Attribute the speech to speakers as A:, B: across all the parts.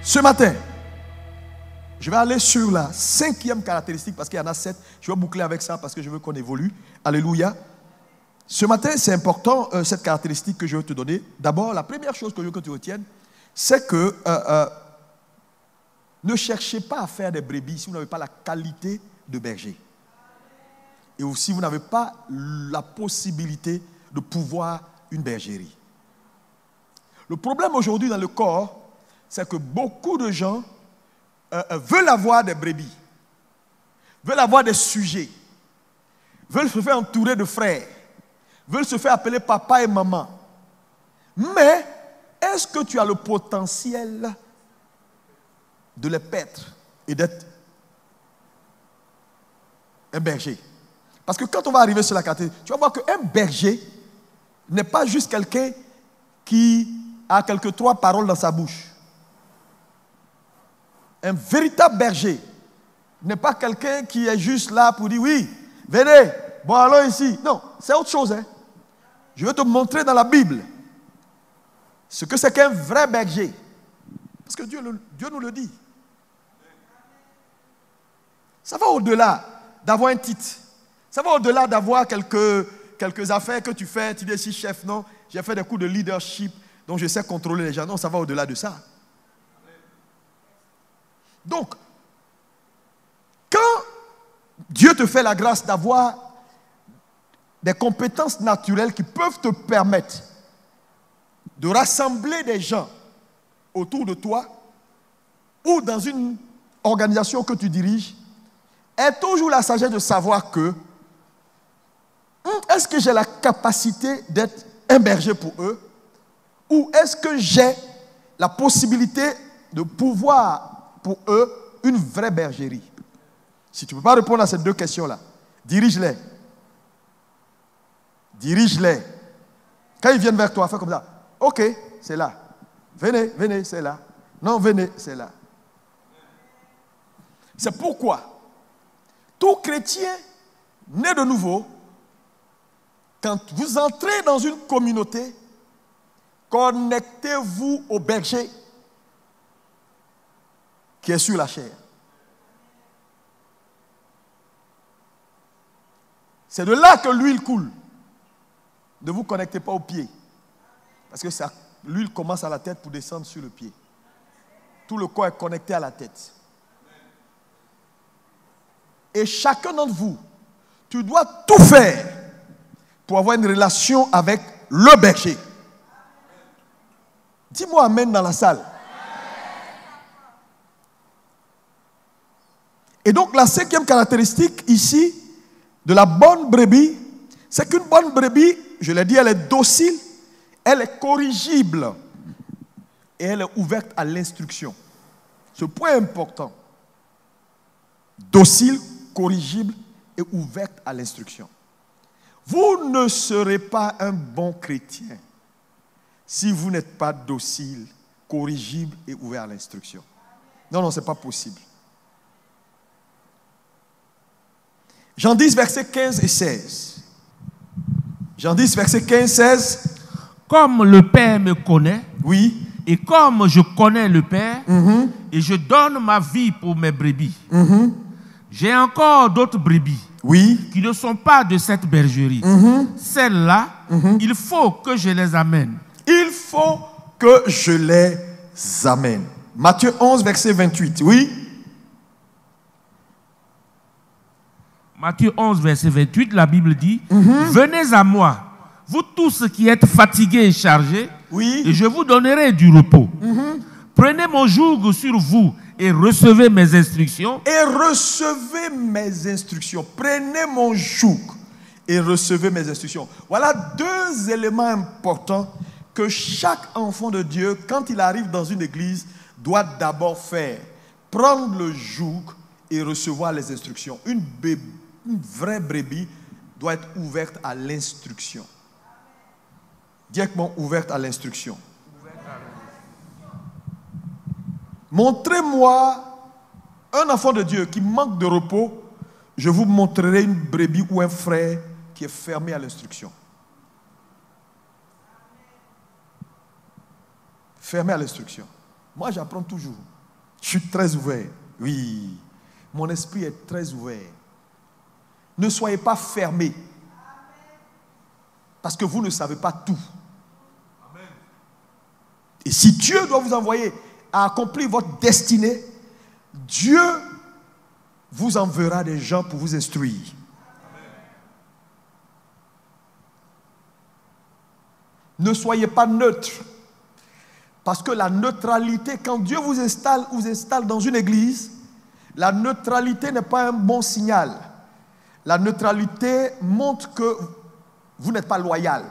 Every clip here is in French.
A: Ce matin, je vais aller sur la 5e caractéristique parce qu'il y en a 7. Je vais boucler avec ça parce que je veux qu'on évolue. Alléluia. Ce matin, c'est important, cette caractéristique que je veux te donner. D'abord, la première chose que je veux que tu retiennes, c'est que ne cherchez pas à faire des brebis si vous n'avez pas la qualité de berger. Et aussi, vous n'avez pas la possibilité de pouvoir une bergerie. Le problème aujourd'hui dans le corps, c'est que beaucoup de gens veulent avoir des brebis, veulent avoir des sujets, veulent se faire entourer de frères, veulent se faire appeler papa et maman. Mais est-ce que tu as le potentiel de les paître et d'être un berger? Parce que quand on va arriver sur la caractéristique, tu vas voir qu'un berger n'est pas juste quelqu'un qui a quelques 3 paroles dans sa bouche. Un véritable berger n'est pas quelqu'un qui est juste là pour dire oui, venez, bon allons ici. Non, c'est autre chose. Hein. Je vais te montrer dans la Bible ce que c'est qu'un vrai berger. Parce que Dieu nous le dit. Ça va au-delà d'avoir un titre. Ça va au-delà d'avoir quelques affaires que tu fais. Tu dis si chef, non, j'ai fait des cours de leadership, donc je sais contrôler les gens. Non, ça va au-delà de ça. Donc, quand Dieu te fait la grâce d'avoir des compétences naturelles qui peuvent te permettre de rassembler des gens autour de toi ou dans une organisation que tu diriges, aie toujours la sagesse de savoir que est-ce que j'ai la capacité d'être un berger pour eux ou est-ce que j'ai la possibilité de pouvoir pour eux une vraie bergerie? Si tu ne peux pas répondre à ces 2 questions-là, dirige-les. Dirige-les. Quand ils viennent vers toi, fais comme ça. Ok, c'est là. Venez, venez, c'est là. Non, venez, c'est là. C'est pourquoi tout chrétien né de nouveau, quand vous entrez dans une communauté, connectez-vous au berger qui est sur la chair. C'est de là que l'huile coule. Ne vous connectez pas au pied. Parce que l'huile commence à la tête pour descendre sur le pied. Tout le corps est connecté à la tête. Et chacun d'entre vous, tu dois tout faire pour avoir une relation avec le berger. Dis-moi amen dans la salle. Et donc la 5e caractéristique ici de la bonne brebis, c'est qu'une bonne brebis, je l'ai dit, elle est docile, elle est corrigible et elle est ouverte à l'instruction. Ce point est important. Docile, corrigible et ouverte à l'instruction. Vous ne serez pas un bon chrétien si vous n'êtes pas docile, corrigible et ouvert à l'instruction. Non, ce n'est pas possible. Jean 10, versets 15 et 16. Jean 10, versets 15 et 16.
B: Comme le Père me connaît,
A: oui,
B: et comme je connais le Père, et je donne ma vie pour mes brebis. J'ai encore d'autres brebis,
A: oui,
B: qui ne sont pas de cette bergerie. Celles-là, il faut que je les amène.
A: Il faut que je les amène. Matthieu 11, verset 28, oui.
B: Matthieu 11, verset 28, la Bible dit, venez à moi, vous tous qui êtes fatigués et chargés,
A: oui,
B: et je vous donnerai du repos. Prenez mon joug sur vous et recevez mes instructions.
A: Et recevez mes instructions. Prenez mon joug et recevez mes instructions. Voilà 2 éléments importants que chaque enfant de Dieu, quand il arrive dans une église, doit d'abord faire. Prendre le joug et recevoir les instructions. Une vraie brebis doit être ouverte à l'instruction. Directement ouverte à l'instruction. Montrez-moi un enfant de Dieu qui manque de repos, je vous montrerai une brebis ou un frère qui est fermé à l'instruction. Fermé à l'instruction. Moi, j'apprends toujours. Je suis très ouvert. Oui. Mon esprit est très ouvert. Ne soyez pas fermés. Parce que vous ne savez pas tout. Et si Dieu doit vous envoyer à accomplir votre destinée, Dieu vous enverra des gens pour vous instruire. Ne soyez pas neutre. Parce que la neutralité, quand Dieu vous installe dans une église, la neutralité n'est pas un bon signal. La neutralité montre que vous n'êtes pas loyal.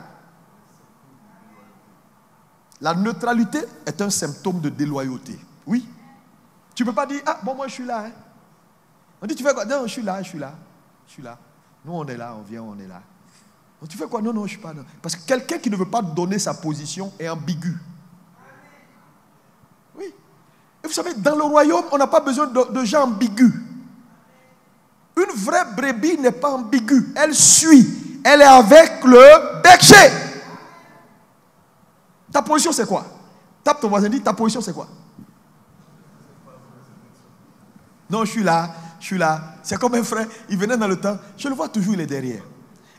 A: La neutralité est un symptôme de déloyauté. Oui. Tu ne peux pas dire, ah bon, moi je suis là. Hein. On dit, tu fais quoi? Non, je suis là. Nous on est là, on vient, on est là. Donc, tu fais quoi? Non, je ne suis pas là. Parce que quelqu'un qui ne veut pas donner sa position est ambigu. Oui. Et vous savez, dans le royaume, on n'a pas besoin de gens ambigus. Une vraie brebis n'est pas ambiguë. Elle suit. Elle est avec le berger. Ta position, c'est quoi? Tape ton voisin, dis, ta position, c'est quoi? Non, je suis là. C'est comme un frère, il venait dans le temps, je le vois toujours, il est derrière.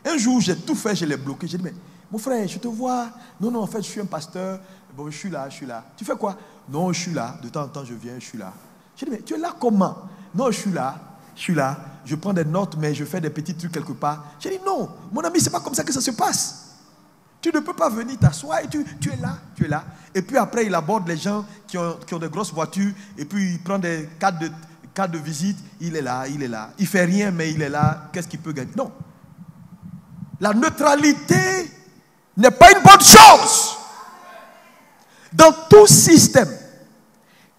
A: Un jour, j'ai tout fait, je l'ai bloqué. J'ai dit, mais mon frère, je te vois. Non, en fait, je suis un pasteur. Bon, je suis là. Tu fais quoi? Non, je suis là. De temps en temps, je viens, je suis là. J'ai dit, mais tu es là comment? Non, je suis là. Je prends des notes, mais je fais des petits trucs quelque part. J'ai dit, non, mon ami, c'est pas comme ça que ça se passe. Tu ne peux pas venir t'asseoir et tu es là. Et puis après, il aborde les gens qui ont des grosses voitures. Et puis, il prend des cartes de visite. Il est là. Il fait rien, mais il est là. Qu'est-ce qu'il peut gagner? Non. La neutralité n'est pas une bonne chose. Dans tout système,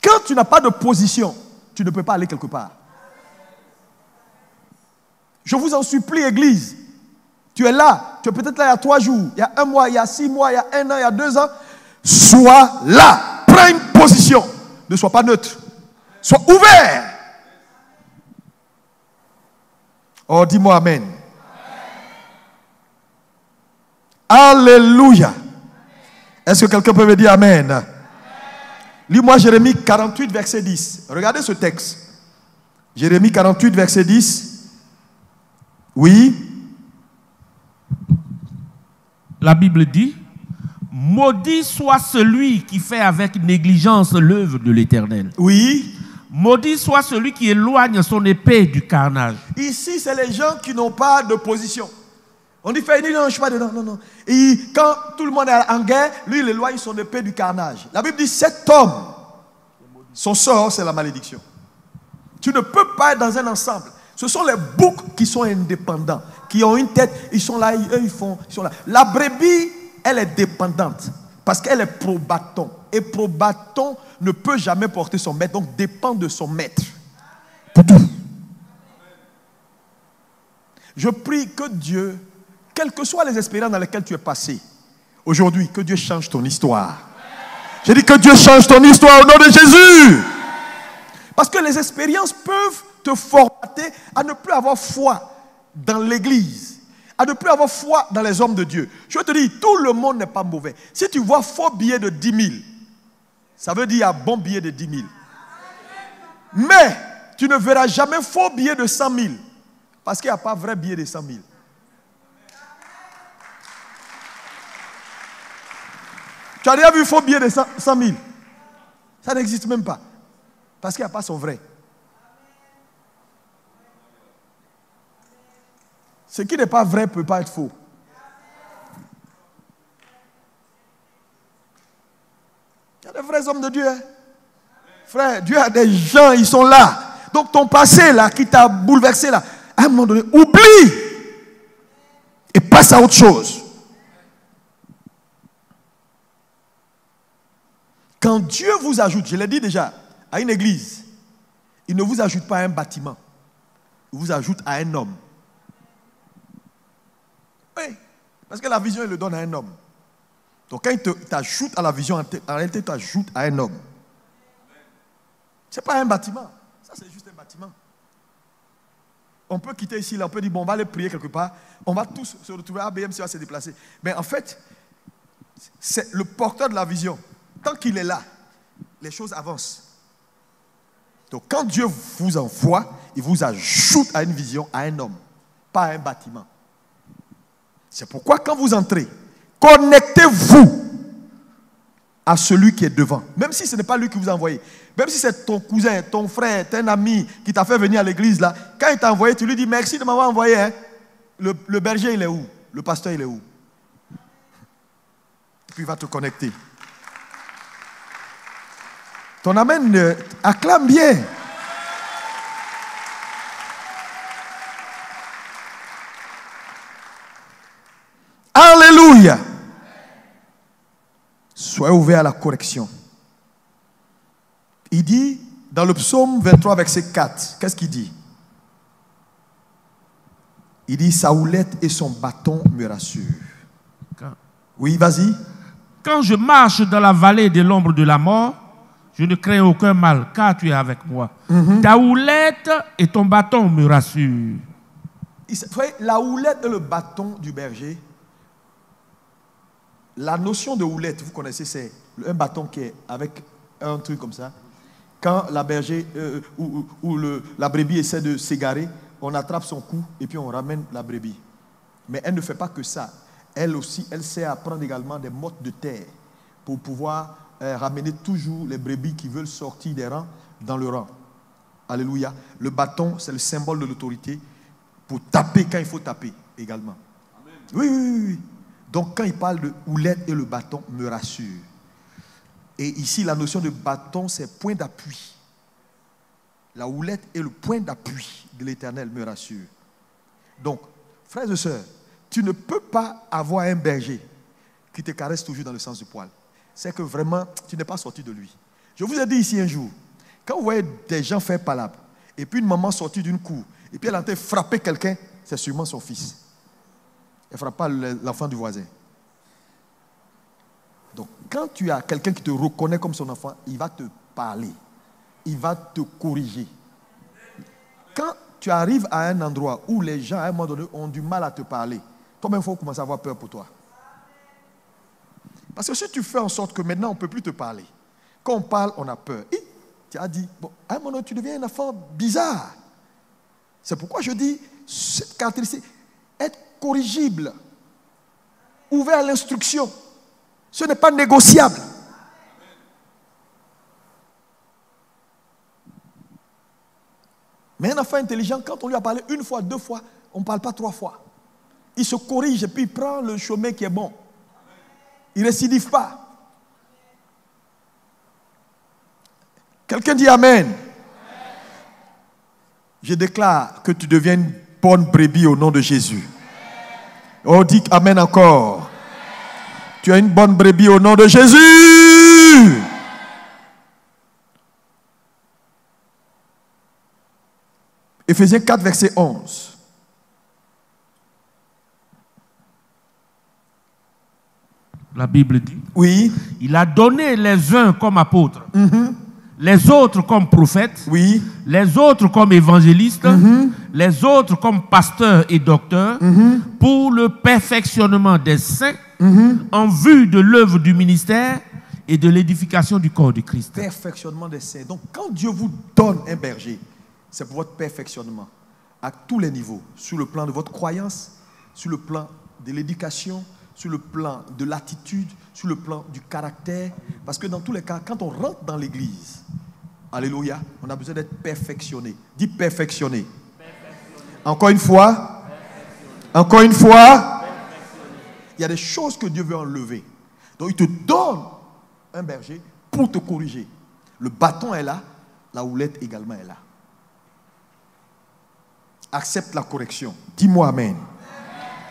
A: quand tu n'as pas de position, tu ne peux pas aller quelque part. Je vous en supplie, Église. Tu es là. Tu es peut-être là il y a 3 jours, il y a 1 mois, il y a 6 mois, il y a 1 an, il y a 2 ans. Sois là. Prends une position. Ne sois pas neutre. Sois ouvert. Oh, dis-moi Amen. Alléluia. Est-ce que quelqu'un peut me dire Amen? Lis-moi Jérémie 48, verset 10. Regardez ce texte. Jérémie 48, verset 10. Oui.
B: La Bible dit, maudit soit celui qui fait avec négligence l'œuvre de l'Éternel.
A: Oui.
B: Maudit soit celui qui éloigne son épée du carnage.
A: Ici, c'est les gens qui n'ont pas de position. On dit, non, je ne suis pas dedans. Non. Et quand tout le monde est en guerre, lui, il éloigne son épée du carnage. La Bible dit, cet homme, son sort, c'est la malédiction. Tu ne peux pas être dans un ensemble. Ce sont les boucs qui sont indépendants, qui ont une tête, ils sont là, ils sont là. La brebis, elle est dépendante, parce qu'elle est pro-bâton. Et pro-bâton ne peut jamais porter son maître, donc dépend de son maître. Pour tout. Je prie que Dieu, quelles que soient les expériences dans lesquelles tu es passé, aujourd'hui, que Dieu change ton histoire. J'ai dit que Dieu change ton histoire au nom de Jésus. Parce que les expériences peuvent te formater à ne plus avoir foi dans l'église, à ne plus avoir foi dans les hommes de Dieu. Je te dis, tout le monde n'est pas mauvais. Si tu vois faux billet de 10 000, ça veut dire qu'il y a bon billet de 10 000. Mais tu ne verras jamais faux billet de 100 000, parce qu'il n'y a pas vrai billet de 100 000. Tu as déjà vu faux billet de 100 000? Ça n'existe même pas, parce qu'il n'y a pas son vrai. Ce qui n'est pas vrai ne peut pas être faux. Il y a des vrais hommes de Dieu. Hein? Frère, Dieu a des gens, ils sont là. Donc ton passé là, qui t'a bouleversé là, à un moment donné, oublie. Et passe à autre chose. Quand Dieu vous ajoute, je l'ai dit déjà, à une église, il ne vous ajoute pas à un bâtiment. Il vous ajoute à un homme. Oui, parce que la vision, il le donne à un homme. Donc quand il t'ajoute à la vision, en réalité, il t'ajoute à un homme. Ce n'est pas un bâtiment. Ça, c'est juste un bâtiment. On peut quitter ici, là, on peut dire, bon, on va aller prier quelque part. On va tous se retrouver, ABM va se déplacer. Mais en fait, c'est le porteur de la vision. Tant qu'il est là, les choses avancent. Donc quand Dieu vous envoie, il vous ajoute à une vision, à un homme, pas à un bâtiment. C'est pourquoi quand vous entrez, connectez-vous à celui qui est devant. Même si ce n'est pas lui qui vous a envoyé. Même si c'est ton cousin, ton frère, ton ami qui t'a fait venir à l'église là. Quand il t'a envoyé, tu lui dis merci de m'avoir envoyé. Hein. Le berger, il est où? Le pasteur, il est où? Et puis il va te connecter. Ton amen acclame bien. Alléluia. Soyez ouverts à la correction. Il dit dans le psaume 23 verset 4, qu'est-ce qu'il dit? Il dit sa houlette et son bâton me rassurent. Oui, vas-y.
B: Quand je marche dans la vallée de l'ombre de la mort, je ne crains aucun mal, car tu es avec moi. Ta houlette et ton bâton me rassurent.
A: La houlette et le bâton du berger, la notion de houlette, vous connaissez, c'est un bâton qui est avec un truc comme ça. Quand la berger la brebis essaie de s'égarer, on attrape son cou et puis on ramène la brebis. Mais elle ne fait pas que ça. Elle aussi, elle sait apprendre également des mottes de terre pour pouvoir ramener toujours les brebis qui veulent sortir des rangs dans le rang. Alléluia. Le bâton, c'est le symbole de l'autorité pour taper quand il faut taper également. Amen. Oui. Donc quand il parle de houlette et le bâton, me rassure. Et ici, la notion de bâton, c'est point d'appui. La houlette est le point d'appui de l'Éternel, me rassure. Donc, frères et sœurs, tu ne peux pas avoir un berger qui te caresse toujours dans le sens du poil. C'est que vraiment, tu n'es pas sorti de lui. Je vous ai dit ici un jour, quand vous voyez des gens faire palabre, et puis une maman sortie d'une cour, et puis elle est en train de frapper quelqu'un, c'est sûrement son fils. Elle ne frappe pas l'enfant du voisin. Donc, quand tu as quelqu'un qui te reconnaît comme son enfant, il va te parler. Il va te corriger. Quand tu arrives à un endroit où les gens, à un moment donné, ont du mal à te parler, toi-même, il faut commencer à avoir peur pour toi. Parce que si tu fais en sorte que maintenant, on ne peut plus te parler. Quand on parle, on a peur. Et tu as dit, bon, à un moment donné, tu deviens un enfant bizarre. C'est pourquoi je dis, cette caractéristique, être corrigible, ouvert à l'instruction, ce n'est pas négociable. Mais un enfant intelligent, quand on lui a parlé une fois, deux fois, on ne parle pas trois fois. Il se corrige et puis il prend le chemin qui est bon. Il ne récidive pas. Quelqu'un dit Amen. Je déclare que tu deviens une bonne brebis au nom de Jésus. Oh, dis Amen encore. Tu es une bonne brebis au nom de Jésus. Éphésiens 4, verset 11.
B: La Bible dit,
A: oui.
B: Il a donné les uns comme apôtres, les autres comme prophètes,
A: oui.
B: les autres comme évangélistes, les autres comme pasteurs et docteurs, pour le perfectionnement des saints, en vue de l'œuvre du ministère et de l'édification du corps de Christ.
A: Perfectionnement des saints. Donc, quand Dieu vous donne un berger, c'est pour votre perfectionnement, à tous les niveaux, sur le plan de votre croyance, sur le plan de l'éducation, sur le plan de l'attitude, sur le plan du caractère. Parce que dans tous les cas, quand on rentre dans l'église, alléluia, on a besoin d'être perfectionné. Dis perfectionné. Encore une fois. Encore une fois. Il y a des choses que Dieu veut enlever. Donc il te donne un berger pour te corriger. Le bâton est là, la houlette également est là. Accepte la correction. Dis-moi Amen.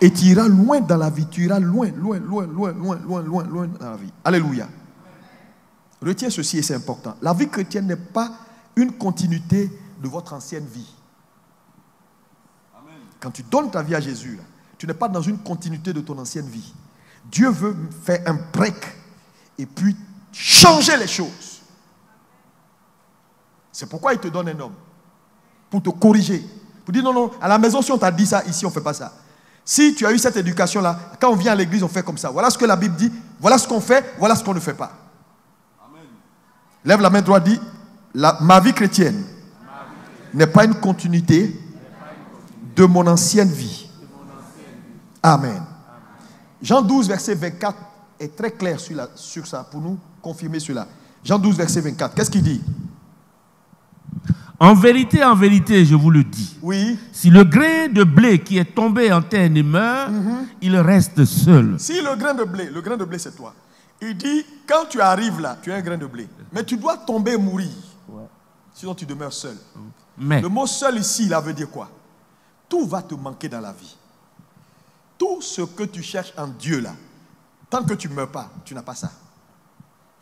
A: Et tu iras loin dans la vie. Tu iras loin dans la vie. Alléluia. Retiens ceci et c'est important. La vie chrétienne n'est pas une continuité de votre ancienne vie. Amen. Quand tu donnes ta vie à Jésus, là, tu n'es pas dans une continuité de ton ancienne vie. Dieu veut faire un break et puis changer les choses. C'est pourquoi il te donne un homme. Pour te corriger. Pour dire non, à la maison, si on t'a dit ça, ici on ne fait pas ça. Si tu as eu cette éducation-là, quand on vient à l'église, on fait comme ça. Voilà ce que la Bible dit, voilà ce qu'on fait, voilà ce qu'on ne fait pas. Amen. Lève la main droite, dis, Ma vie chrétienne n'est pas une continuité de mon ancienne vie. Amen. Jean 12, verset 24 est très clair sur ça, pour nous confirmer cela. Jean 12, verset 24. Qu'est-ce qu'il dit?
B: En vérité, je vous le dis.
A: Oui.
B: Si le grain de blé qui est tombé en terre ne meurt, il reste seul.
A: Si le grain de blé c'est toi. Il dit, quand tu arrives là, tu es un grain de blé. Mais tu dois tomber et mourir. Ouais. Sinon tu demeures seul.
B: Mais
A: le mot seul ici, là veut dire quoi? Tout va te manquer dans la vie. Tout ce que tu cherches en Dieu là, tant que tu ne meurs pas, tu n'as pas ça.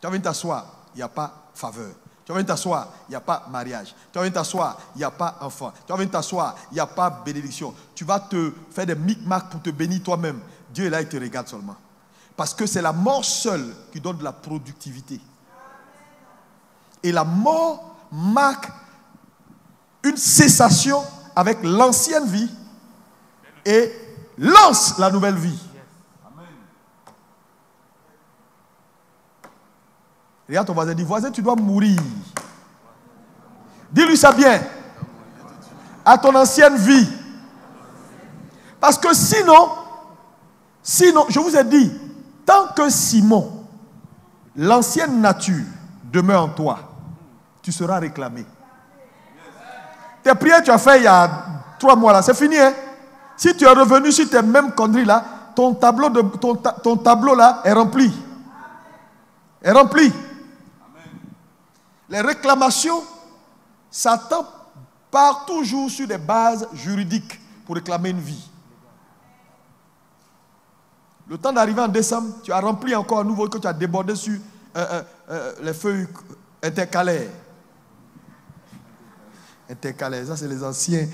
A: Tu vas venir t'asseoir, il n'y a pas faveur. Tu vas venir t'asseoir, il n'y a pas mariage. Tu vas venir t'asseoir, il n'y a pas enfant. Tu vas venir t'asseoir, il n'y a pas bénédiction. Tu vas te faire des micmacs pour te bénir toi-même. Dieu est là, il te regarde seulement. Parce que c'est la mort seule qui donne de la productivité. Et la mort marque une cessation avec l'ancienne vie et lance la nouvelle vie. Regarde ton voisin, dis, voisin, tu dois mourir. Dis-lui ça bien. À ton ancienne vie. Parce que sinon, je vous ai dit, tant que Simon, l'ancienne nature, demeure en toi, tu seras réclamé. Tes prières que tu as fait il y a 3 mois là, c'est fini. Hein? Si tu es revenu sur tes mêmes conneries là, ton tableau là est rempli. Est rempli. Les réclamations, Satan part toujours sur des bases juridiques pour réclamer une vie. Le temps d'arriver en décembre, tu as rempli encore un nouveau que tu as débordé sur les feuilles intercalaires. Intercalaires, ça c'est les anciens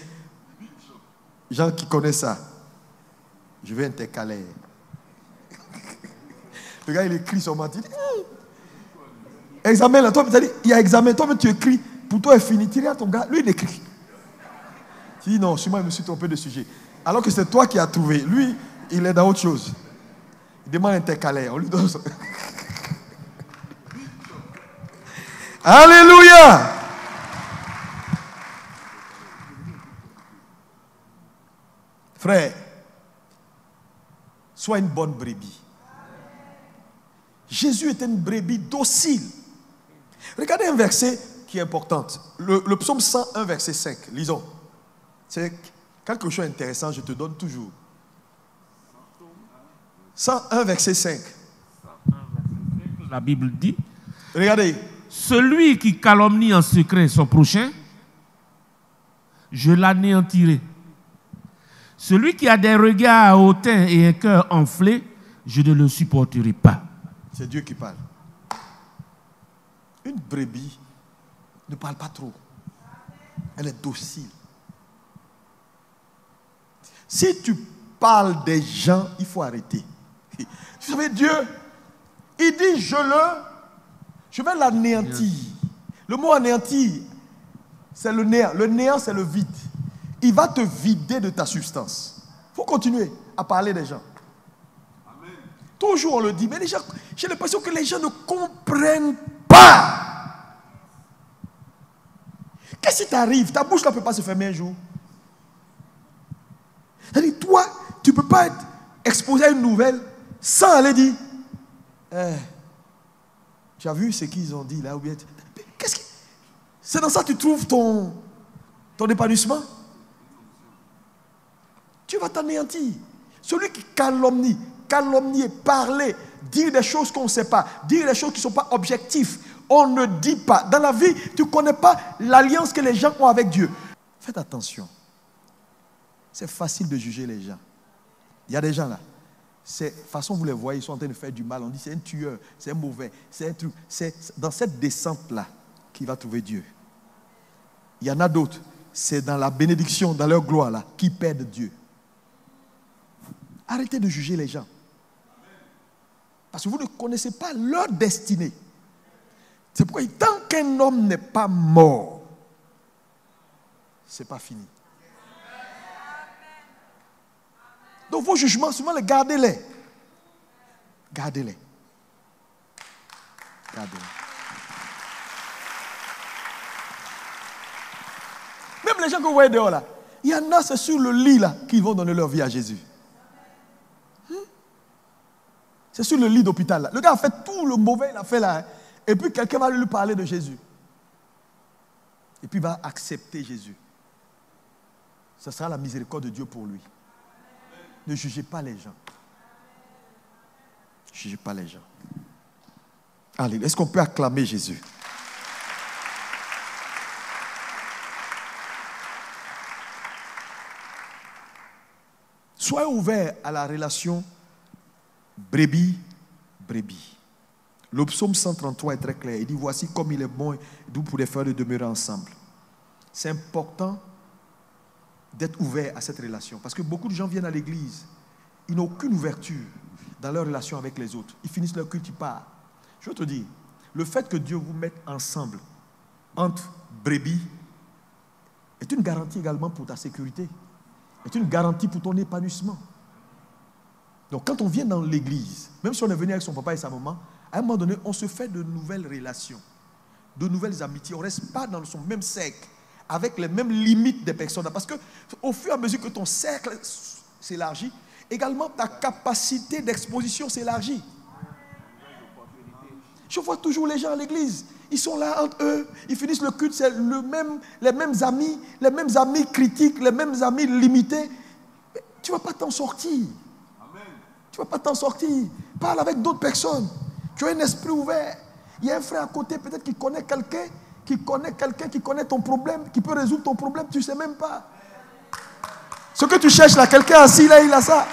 A: gens qui connaissent ça. Je vais intercalaire. Le gars il écrit sur ma tête. Examen là, toi, il y a examen, toi tu écris, pour toi c'est fini. Tu regardes ton gars, lui il écrit. Tu dis non, sûrement je me suis trompé de sujet. Alors que c'est toi qui as trouvé. Lui, il est dans autre chose. Il demande intercalaire, on lui donne ça. Alléluia! Frère, sois une bonne brebis. Jésus était une brebis docile. Regardez un verset qui est important. Le psaume 101, verset 5. Lisons. C'est quelque chose d'intéressant, je te donne toujours. 101, verset 5.
B: La Bible dit,
A: regardez.
B: Celui qui calomnie en secret son prochain, je l'anéantirai. Celui qui a des regards hautains et un cœur enflé, je ne le supporterai pas.
A: C'est Dieu qui parle. Une brebis ne parle pas trop. Elle est docile. Si tu parles des gens, il faut arrêter. Vous savez, Dieu, il dit, je vais l'anéantir. Le mot anéantir, c'est le néant. Le néant, c'est le vide. Il va te vider de ta substance. Il faut continuer à parler des gens. Amen. Toujours on le dit, mais les gens, j'ai l'impression que les gens ne comprennent pas. Qu'est-ce qui t'arrive? Ta bouche ne peut pas se fermer un jour. C'est-à-dire, toi, tu ne peux pas être exposé à une nouvelle sans aller dire tu as vu ce qu'ils ont dit là ou bien c'est dans ça que tu trouves ton épanouissement. Tu vas t'anéantir. Celui qui calomnie, parler, dire des choses qu'on ne sait pas, dire des choses qui ne sont pas objectives, on ne dit pas. Dans la vie, tu ne connais pas l'alliance que les gens ont avec Dieu. Faites attention. C'est facile de juger les gens. Il y a des gens là. De toute façon, vous les voyez, ils sont en train de faire du mal. On dit c'est un tueur, c'est un mauvais, c'est un truc. C'est dans cette descente-là qu'il va trouver Dieu. Il y en a d'autres, c'est dans la bénédiction, dans leur gloire là, qui perdent Dieu. Arrêtez de juger les gens. Parce que vous ne connaissez pas leur destinée. C'est pourquoi tant qu'un homme n'est pas mort, c'est pas fini. Donc vos jugements, souvent, gardez-les. Gardez-les. Gardez-les. les gens que vous voyez dehors là, il y en a, c'est sur le lit là qu'ils vont donner leur vie à Jésus. C'est sur le lit d'hôpital là. Le gars a fait tout le mauvais, il a fait là. Et puis quelqu'un va lui parler de Jésus. Et puis il va accepter Jésus. Ce sera la miséricorde de Dieu pour lui. Ne jugez pas les gens. Ne jugez pas les gens. Allez, est-ce qu'on peut acclamer Jésus? Soyez ouverts à la relation brebis. Le psaume 133 est très clair. Il dit, voici comme il est bon et doux pour les frères de demeurer ensemble. C'est important d'être ouvert à cette relation. Parce que beaucoup de gens viennent à l'église. Ils n'ont aucune ouverture dans leur relation avec les autres. Ils finissent leur culte, ils partent. Je veux te dire, le fait que Dieu vous mette ensemble, entre brebis, est une garantie également pour ta sécurité. Est une garantie pour ton épanouissement. Donc quand on vient dans l'église, même si on est venu avec son papa et sa maman, à un moment donné, on se fait de nouvelles relations, de nouvelles amitiés. On ne reste pas dans son même cercle, avec les mêmes limites des personnes. Parce qu'au fur et à mesure que ton cercle s'élargit, également ta capacité d'exposition s'élargit. Je vois toujours les gens à l'église. Ils sont là entre eux, ils finissent le culte, c'est les mêmes amis critiques, les mêmes amis limités. Mais tu ne vas pas t'en sortir. Tu ne vas pas t'en sortir. Parle avec d'autres personnes. Tu as un esprit ouvert. Il y a un frère à côté, peut-être qui connaît quelqu'un, qui connaît ton problème, qui peut résoudre ton problème, tu ne sais même pas. Ce que tu cherches là, quelqu'un assis là, il a ça.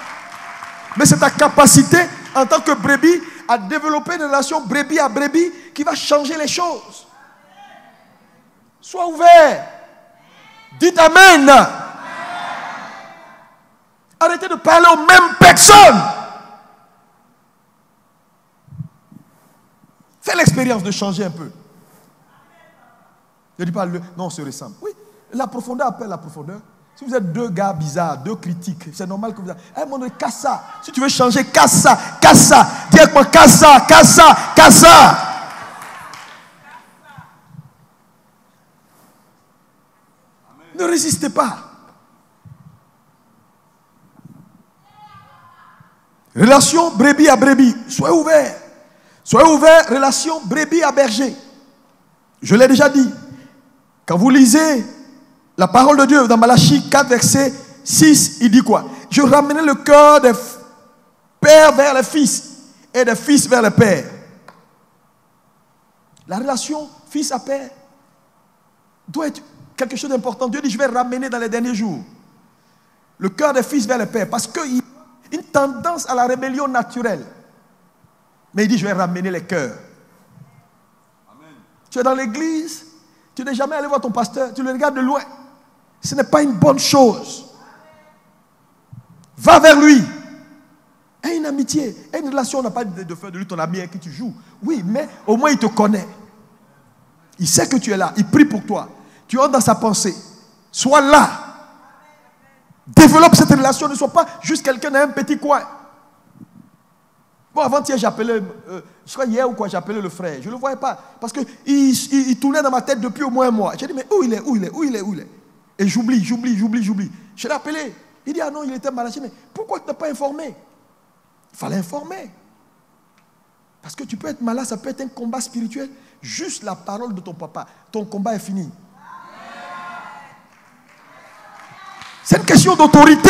A: Mais c'est ta capacité en tant que brebis à développer une relation brebis à brebis qui va changer les choses. Sois ouvert. Dites Amen. Arrêtez de parler aux mêmes personnes. Fais l'expérience de changer un peu. Je ne dis pas, non, on se ressemble. Oui, la profondeur appelle la profondeur. Si vous êtes deux gars bizarres, deux critiques, c'est normal que vous... À un moment donné, casse ça. Si tu veux changer, casse ça. Dis avec moi, casse ça. Ne résistez pas. Relation brebis à brebis. Soyez ouverts. Relation brebis à berger. Je l'ai déjà dit. Quand vous lisez la parole de Dieu dans Malachie 4, verset 6, il dit quoi? Je ramenais le cœur des pères vers les fils et des fils vers les pères. La relation fils à père doit être quelque chose d'important. Dieu dit, je vais ramener dans les derniers jours le cœur des fils vers les pères. Parce qu'il y a une tendance à la rébellion naturelle. Mais il dit, je vais ramener les cœurs. Amen. Tu es dans l'église, tu n'es jamais allé voir ton pasteur, tu le regardes de loin. Ce n'est pas une bonne chose. Va vers lui. Aie une amitié, aie une relation. On n'a pas de faire de lui ton ami avec qui tu joues. Oui, mais au moins il te connaît. Il sait que tu es là. Il prie pour toi. Tu entres dans sa pensée. Sois là. Développe cette relation. Ne sois pas juste quelqu'un dans un petit coin. Bon, avant-hier, j'appelais, je crois hier ou quoi, j'appelais le frère. Je ne le voyais pas. Parce qu'il tournait dans ma tête depuis au moins un mois. J'ai dit, mais où il est? Et j'oublie. Je l'ai appelé. Il dit, ah non, il était malade. Mais pourquoi tu n'as pas informé? Il fallait informer. Parce que tu peux être malade, ça peut être un combat spirituel. Juste la parole de ton papa. Ton combat est fini. C'est une question d'autorité.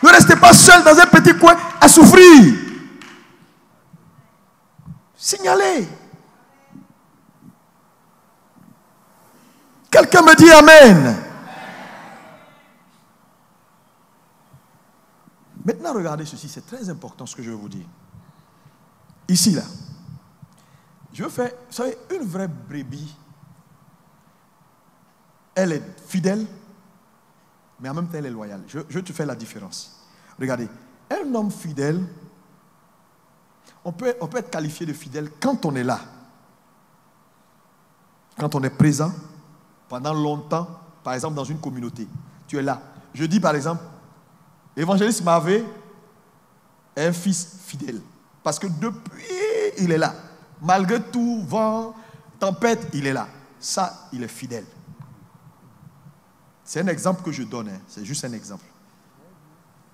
A: Ne restez pas seul dans un petit coin à souffrir. Signalez. Quelqu'un me dit Amen. Maintenant, regardez ceci, c'est très important ce que je vais vous dire. Ici, là, je veux faire, vous savez, une vraie brebis, elle est fidèle, mais en même temps, elle est loyale. Je te fais la différence. Regardez, un homme fidèle, on peut être qualifié de fidèle quand on est là. Quand on est présent, pendant longtemps, par exemple dans une communauté. Tu es là. Je dis par exemple, l'évangéliste Marvé est un fils fidèle. Parce que depuis, il est là. Malgré tout, vent, tempête, il est là. Ça, il est fidèle. C'est un exemple que je donne, hein. C'est juste un exemple.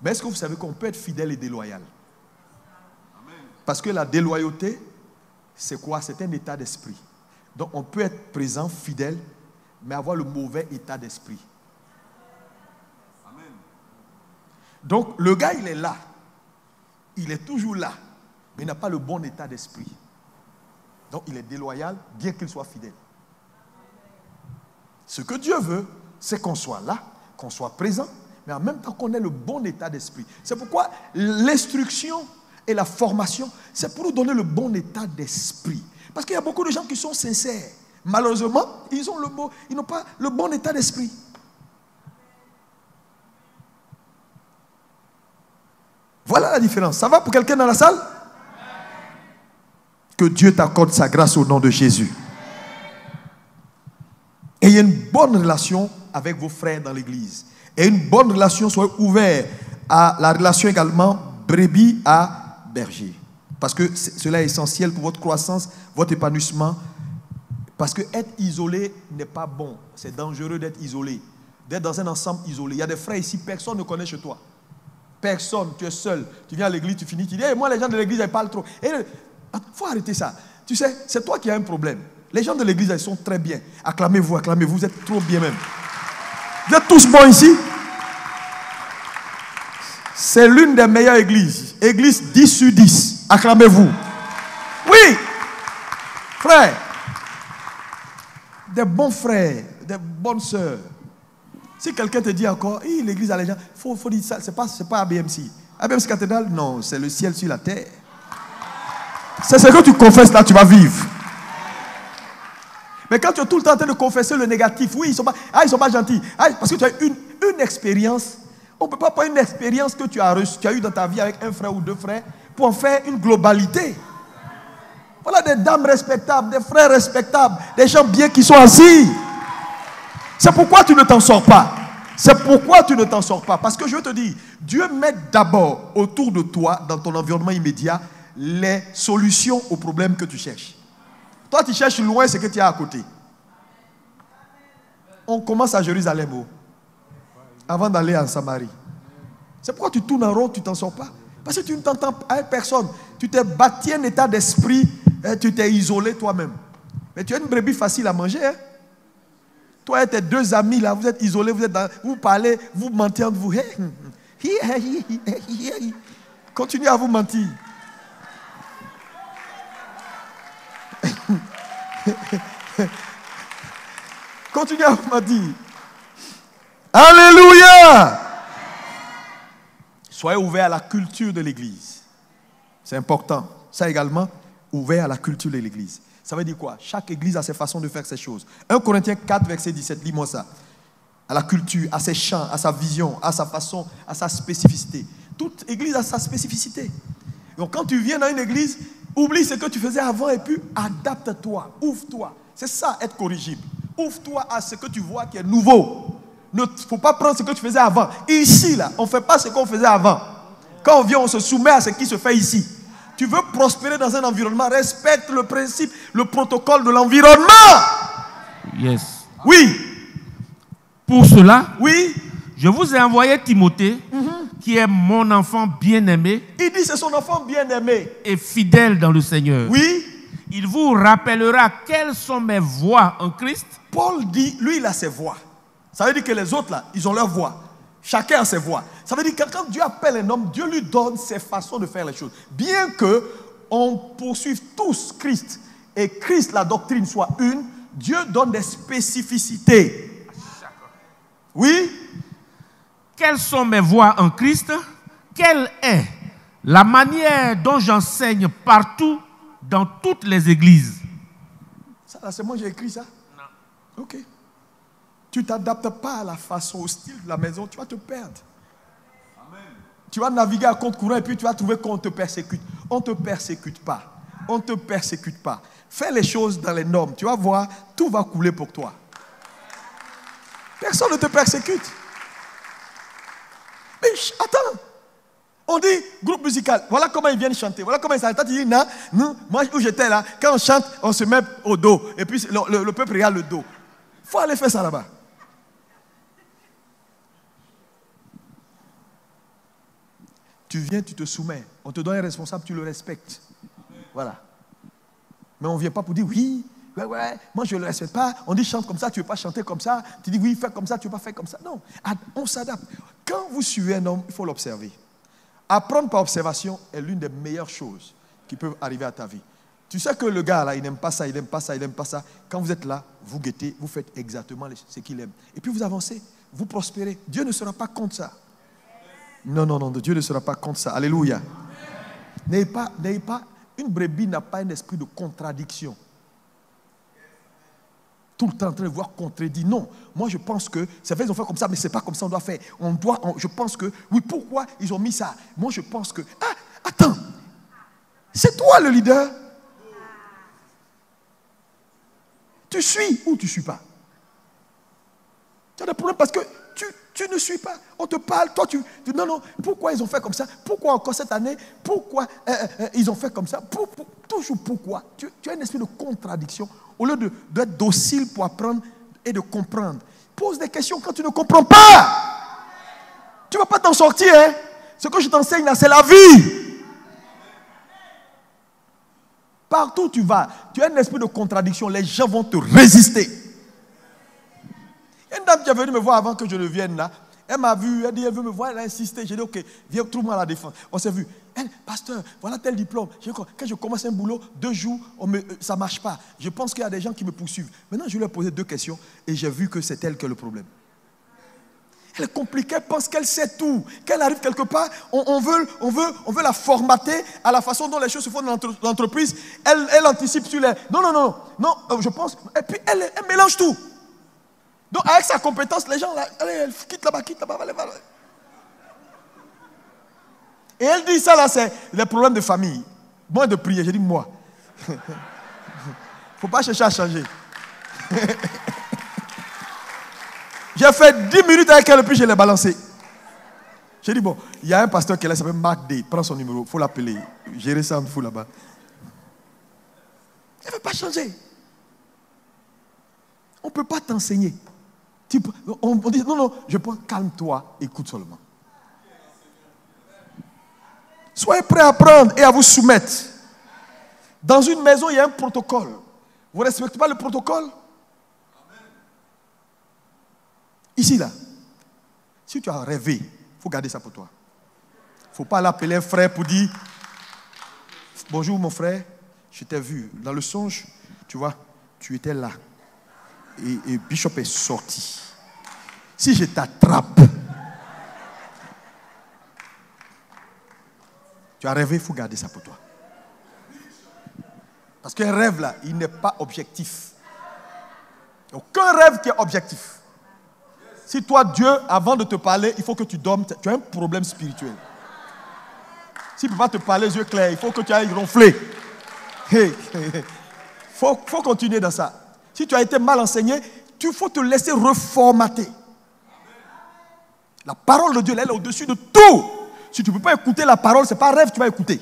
A: Mais est-ce que vous savez qu'on peut être fidèle et déloyal? Parce que la déloyauté, c'est quoi? C'est un état d'esprit. Donc on peut être présent, fidèle, mais avoir le mauvais état d'esprit. Donc le gars, il est là. Il est toujours là, mais il n'a pas le bon état d'esprit. Donc il est déloyal, bien qu'il soit fidèle. Ce que Dieu veut, c'est qu'on soit là, qu'on soit présent, mais en même temps qu'on ait le bon état d'esprit. C'est pourquoi l'instruction et la formation, c'est pour nous donner le bon état d'esprit. Parce qu'il y a beaucoup de gens qui sont sincères. Malheureusement, ils n'ont pas le bon état d'esprit. Voilà la différence. Ça va pour quelqu'un dans la salle? Que Dieu t'accorde sa grâce au nom de Jésus. Et il y a une bonne relation avec vos frères dans l'église. Et une bonne relation, soyez ouvert à la relation également brebis à berger. Parce que cela est essentiel pour votre croissance, votre épanouissement. Parce que être isolé n'est pas bon. C'est dangereux d'être isolé. D'être dans un ensemble isolé. Il y a des frères ici, personne ne connaît chez toi. Personne, tu es seul. Tu viens à l'église, tu finis, tu dis, hey, moi les gens de l'église, ils parlent trop. Il faut arrêter ça. Tu sais, c'est toi qui as un problème. Les gens de l'église, ils sont très bien. Acclamez-vous, acclamez-vous, vous êtes trop bien même. Vous êtes tous bons ici. C'est l'une des meilleures églises. Église 10 sur 10. Acclamez-vous. Oui, frères. Des bons frères, des bonnes sœurs. Si quelqu'un te dit encore, l'église a les gens, il faut dire ça, c'est pas ABMC. ABMC cathédrale, non, c'est le ciel sur la terre. C'est ce que tu confesses là, tu vas vivre. Mais quand tu es tout le temps en train de confesser le négatif, oui, ils sont pas gentils. Parce que tu as une expérience. On ne peut pas prendre une expérience que tu as eue dans ta vie avec un frère ou deux frères pour en faire une globalité. Voilà des dames respectables, des frères respectables, des gens bien qui sont assis. C'est pourquoi tu ne t'en sors pas. C'est pourquoi tu ne t'en sors pas. Parce que je veux te dire, Dieu met d'abord autour de toi, dans ton environnement immédiat, les solutions aux problèmes que tu cherches. Toi, tu cherches loin ce que tu as à côté. On commence à Jérusalem, avant d'aller en Samarie. C'est pourquoi tu tournes en rond, tu ne t'en sors pas. Parce que tu ne t'entends avec personne. Tu t'es bâti un état d'esprit, tu t'es isolé toi-même. Mais tu as une brebis facile à manger. Hein? Toi et tes deux amis, là, vous êtes isolés, vous parlez, vous mentez entre vous. Continuez à vous mentir. Continuez à vous mentir. Alléluia! Soyez ouverts à la culture de l'église. C'est important. Ça également, ouvert à la culture de l'église. Ça veut dire quoi? Chaque église a ses façons de faire ces choses. 1 Corinthiens 4, verset 17, lis-moi ça. À la culture, à ses chants, à sa vision, à sa façon, à sa spécificité. Toute église a sa spécificité. Donc quand tu viens dans une église, oublie ce que tu faisais avant et puis adapte-toi, ouvre-toi. C'est ça, être corrigible. Ouvre-toi à ce que tu vois qui est nouveau. Il ne faut pas prendre ce que tu faisais avant. Ici, là, on ne fait pas ce qu'on faisait avant. Quand on vient, on se soumet à ce qui se fait ici. Tu veux prospérer dans un environnement, respecte le principe, le protocole de l'environnement.
B: Yes.
A: Oui.
B: Pour cela,
A: oui,
B: je vous ai envoyé Timothée, qui est mon enfant bien-aimé.
A: Il dit c'est son enfant bien-aimé.
B: Et fidèle dans le Seigneur.
A: Oui.
B: Il vous rappellera quelles sont mes voies en Christ.
A: Paul dit, lui, il a ses voies. Ça veut dire que les autres, là, ils ont leur voix. Chacun a ses voix. Ça veut dire que quand Dieu appelle un homme, Dieu lui donne ses façons de faire les choses. Bien qu'on poursuive tous Christ et Christ, la doctrine soit une, Dieu donne des spécificités. Oui.
B: Quelles sont mes voies en Christ? Quelle est la manière dont j'enseigne partout dans toutes les églises?
A: Ça, là, c'est moi j'ai écrit ça? Non. Ok. Tu ne t'adaptes pas à la façon, au style de la maison, tu vas te perdre. Amen. Tu vas naviguer à compte courant et puis tu vas trouver qu'on te persécute. On ne te persécute pas. On ne te persécute pas. Fais les choses dans les normes. Tu vas voir, tout va couler pour toi. Personne ne te persécute. Mais attends. On dit groupe musical. Voilà comment ils viennent chanter. Voilà comment ils s'arrêtent. Tu dis non, non. Moi où j'étais là, quand on chante, on se met au dos. Et puis le peuple regarde le dos. Il faut aller faire ça là-bas. Tu viens, tu te soumets. On te donne un responsable, tu le respectes. Voilà. Mais on ne vient pas pour dire oui, ouais, moi je ne le respecte pas. On dit chante comme ça, tu ne veux pas chanter comme ça. Tu dis oui, fais comme ça, tu ne veux pas faire comme ça. Non, on s'adapte. Quand vous suivez un homme, il faut l'observer. Apprendre par observation est l'une des meilleures choses qui peuvent arriver à ta vie. Tu sais que le gars là, il n'aime pas ça, il n'aime pas ça, il n'aime pas ça. Quand vous êtes là, vous guettez, vous faites exactement ce qu'il aime. Et puis vous avancez, vous prospérez. Dieu ne sera pas contre ça. Non, Dieu ne sera pas contre ça. Alléluia. N'ayez pas, une brebis n'a pas un esprit de contradiction. Tout le temps en train de voir contredit. Non, moi je pense que, c'est vrai ils ont fait comme ça, mais ce n'est pas comme ça on doit faire. Je pense que, oui, pourquoi ils ont mis ça? Moi je pense que, attends, c'est toi le leader. Tu suis ou tu ne suis pas? Tu as des problèmes parce que tu ne suis pas. On te parle, toi tu dis non, pourquoi ils ont fait comme ça? Pourquoi encore cette année? Pourquoi ils ont fait comme ça? Toujours pourquoi? Tu as un esprit de contradiction. Au lieu d'être docile pour apprendre et de comprendre. Pose des questions quand tu ne comprends pas. Tu ne vas pas t'en sortir. Hein? Ce que je t'enseigne là, c'est la vie. Partout où tu vas, tu as un esprit de contradiction. Les gens vont te résister. Il y a une dame qui est venue me voir avant que je ne vienne là. Elle m'a vu, elle dit, elle veut me voir, elle a insisté. J'ai dit, ok, viens, trouve-moi à la défense. On s'est vu. Elle, pasteur, voilà tel diplôme. Quand je commence un boulot, 2 jours, ça ne marche pas. Je pense qu'il y a des gens qui me poursuivent. Maintenant, je lui ai posé 2 questions et j'ai vu que c'est elle qui a le problème. Elle est compliquée, elle pense qu'elle sait tout. Qu'elle arrive quelque part, on veut la formater à la façon dont les choses se font dans l'entreprise. Elle anticipe sur les... Non, je pense... Et puis, elle mélange tout. Donc, avec sa compétence, les gens, là, allez, elle quitte là-bas, allez. Et elle dit ça, là, c'est les problèmes de famille. Moins de prier, j'ai dit moi. Il ne faut pas chercher à changer. J'ai fait 10 minutes avec elle, et puis je l'ai balancé. J'ai dit, bon, il y a un pasteur qui est là, il s'appelle Mark Day. Prends son numéro, il faut l'appeler. Gérer ça en fou là-bas. Elle ne veut pas changer. On ne peut pas t'enseigner. On dit, non, je pense, calme-toi, écoute seulement. Soyez prêts à apprendre et à vous soumettre. Dans une maison, il y a un protocole. Vous ne respectez pas le protocole? Ici, là, si tu as rêvé, il faut garder ça pour toi. Il ne faut pas l'appeler un frère pour dire, bonjour mon frère, je t'ai vu. Dans le songe, tu vois, tu étais là. Et Bishop est sorti. Si je t'attrape, tu as rêvé, il faut garder ça pour toi. Parce qu'un rêve là, il n'est pas objectif. Aucun rêve qui est objectif. Si toi, Dieu, avant de te parler, il faut que tu dormes, tu as un problème spirituel. S'il ne peut pas te parler les yeux clairs, il faut que tu ailles ronfler. Faut continuer dans ça. Si tu as été mal enseigné, il faut te laisser reformater. La parole de Dieu, elle est au-dessus de tout. Si tu ne peux pas écouter la parole, ce n'est pas un rêve que tu vas écouter.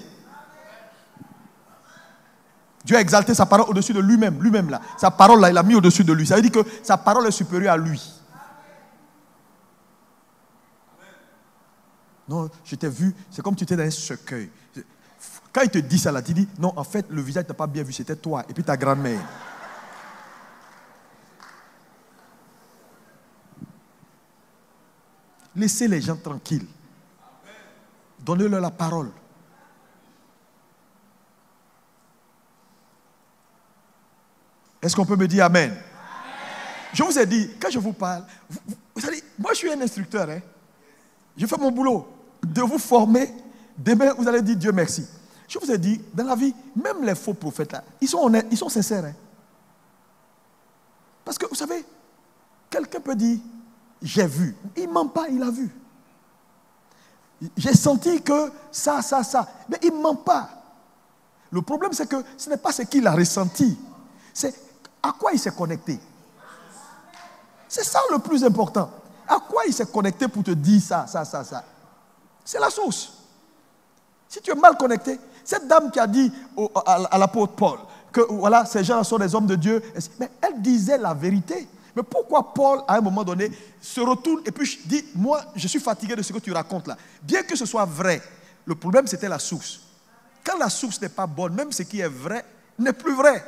A: Dieu a exalté sa parole au-dessus de lui-même. Lui-même là. Sa parole là, il l'a mis au-dessus de lui. Ça veut dire que sa parole est supérieure à lui. Non, je t'ai vu, c'est comme tu étais dans un cercueil. Quand il te dit ça là, tu dis, non, en fait, le visage n'a pas bien vu, c'était toi et puis ta grand-mère. Laissez les gens tranquilles. Donnez-leur la parole. Est-ce qu'on peut me dire amen? Je vous ai dit, quand je vous parle, vous savez, moi je suis un instructeur. Hein? Je fais mon boulot de vous former. Demain, vous allez dire Dieu merci. Je vous ai dit, dans la vie, même les faux prophètes là, ils sont honnêtes, ils sont sincères. Hein? Parce que vous savez, quelqu'un peut dire, j'ai vu. Il ne ment pas, il a vu. J'ai senti que ça. Mais il ne ment pas. Le problème, c'est que ce n'est pas ce qu'il a ressenti. C'est à quoi il s'est connecté. C'est ça le plus important. À quoi il s'est connecté pour te dire ça. C'est la source. Si tu es mal connecté, cette dame qui a dit à l'apôtre Paul que voilà, ces gens sont des hommes de Dieu, mais elle disait la vérité. Mais pourquoi Paul, à un moment donné, se retourne et puis dit, moi, je suis fatigué de ce que tu racontes là. Bien que ce soit vrai, Le problème, c'était la source. Quand la source n'est pas bonne, même ce qui est vrai n'est plus vrai.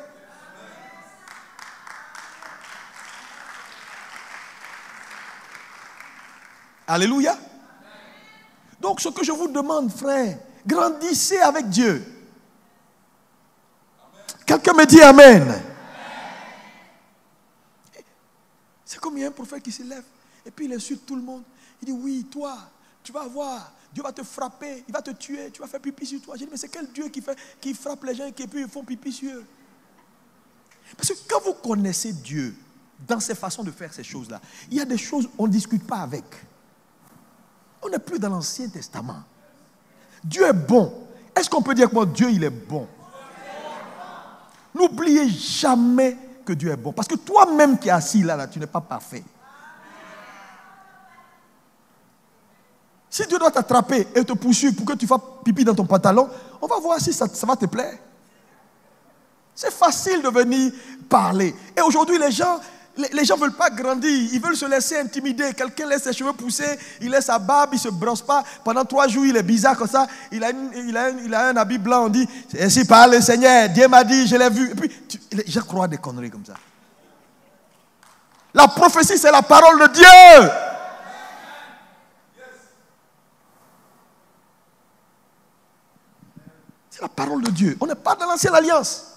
A: Alléluia. Donc, ce que je vous demande, frère, grandissez avec Dieu. Quelqu'un me dit Amen. C'est comme il y a un prophète qui se lève et puis il insulte tout le monde. Il dit, oui, toi, tu vas voir, Dieu va te frapper, il va te tuer, tu vas faire pipi sur toi. J'ai dit, mais c'est quel Dieu qui frappe les gens et puis ils font pipi sur eux? Parce que quand vous connaissez Dieu dans ses façons de faire ces choses-là, il y a des choses on ne discute pas avec. On n'est plus dans l'Ancien Testament. Dieu est bon. Est-ce qu'on peut dire que moi, Dieu, il est bon? N'oubliez jamais que Dieu est bon. Parce que toi-même qui es assis là, tu n'es pas parfait. Si Dieu doit t'attraper et te poursuivre pour que tu fasses pipi dans ton pantalon, on va voir si ça va te plaire. C'est facile de venir parler. Et aujourd'hui, les gens ne veulent pas grandir. Ils veulent se laisser intimider. Quelqu'un laisse ses cheveux pousser, il laisse sa barbe, il ne se brosse pas. Pendant 3 jours, il est bizarre comme ça. Il a un habit blanc. On dit, ainsi parle le Seigneur. Dieu m'a dit, je l'ai vu. Et puis, les gens croient des conneries comme ça. La prophétie, c'est la parole de Dieu. C'est la parole de Dieu. On n'est pas dans l'ancienne alliance.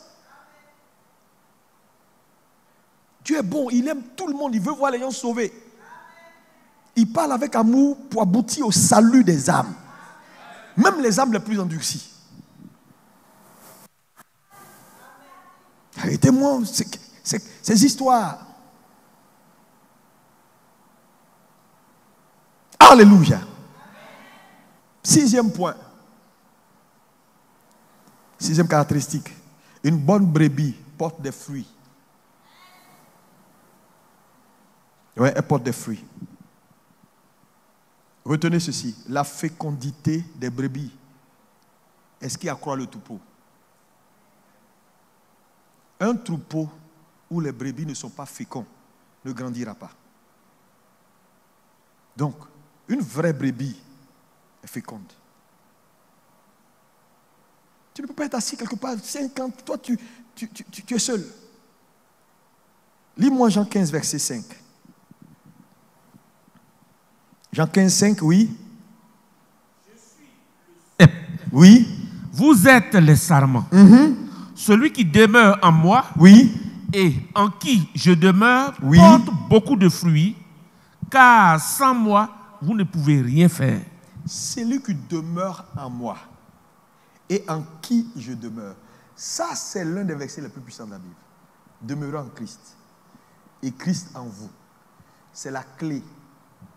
A: Dieu est bon, il aime tout le monde, il veut voir les gens sauvés. Il parle avec amour pour aboutir au salut des âmes. Même les âmes les plus endurcies. Arrêtez-moi ces histoires. Alléluia. 6e point. 6e caractéristique. Une bonne brebis porte des fruits. Oui, elle porte des fruits. Retenez ceci, la fécondité des brebis est ce qui accroît le troupeau. Un troupeau où les brebis ne sont pas féconds ne grandira pas. Donc, une vraie brebis est féconde. Tu ne peux pas être assis quelque part, 50, toi tu es seul. Lis-moi Jean 15, verset 5. Jean 15, 5, oui. Oui.
B: Vous êtes les sarments. Celui qui demeure en moi,
A: oui,
B: et en qui je demeure,
A: oui,
B: porte beaucoup de fruits, car sans moi, vous ne pouvez rien faire.
A: Celui qui demeure en moi et en qui je demeure. Ça, c'est l'un des versets les plus puissants de la Bible. Demeurez en Christ et Christ en vous. C'est la clé.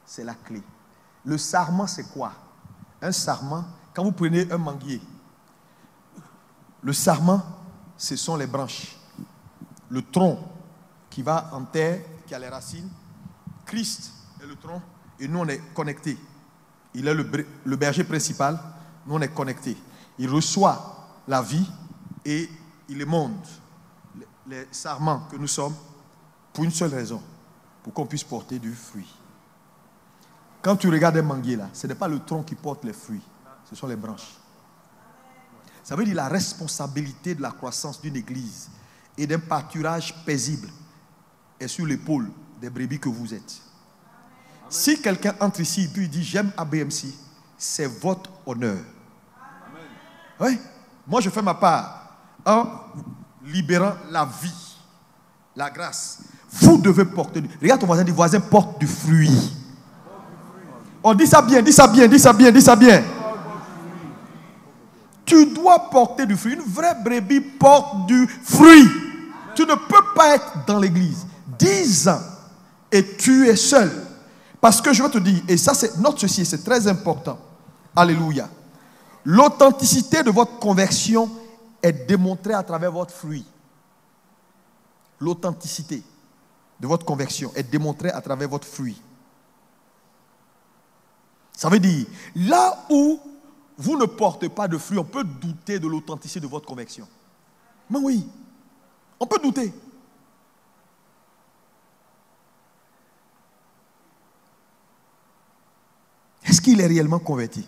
A: C'est la clé. Le sarment, c'est quoi? Un sarment, quand vous prenez un manguier, le sarment, ce sont les branches. Le tronc qui va en terre, qui a les racines. Christ est le tronc et nous, on est connectés. Il est le berger principal, nous, on est connectés. Il reçoit la vie et il émonde les sarments que nous sommes pour une seule raison, pour qu'on puisse porter du fruit. Quand tu regardes un manguier là, ce n'est pas le tronc qui porte les fruits, ce sont les branches. Ça veut dire la responsabilité de la croissance d'une église et d'un pâturage paisible est sur l'épaule des brebis que vous êtes. Si quelqu'un entre ici et puis dit j'aime ABMC, c'est votre honneur. Oui, moi je fais ma part en libérant la vie, la grâce. Vous devez porter. Regarde ton voisin, dit voisin porte du fruit. On dit ça bien, dis ça bien, dis ça bien, dis ça bien. Tu dois porter du fruit. Une vraie brebis porte du fruit. Tu ne peux pas être dans l'église 10 ans et tu es seul. Parce que je vais te dire, et ça c'est note ceci, c'est très important. Alléluia. L'authenticité de votre conversion est démontrée à travers votre fruit. L'authenticité de votre conversion est démontrée à travers votre fruit. Ça veut dire, là où vous ne portez pas de fruit, on peut douter de l'authenticité de votre conversion. Mais oui, on peut douter. Est-ce qu'il est réellement converti?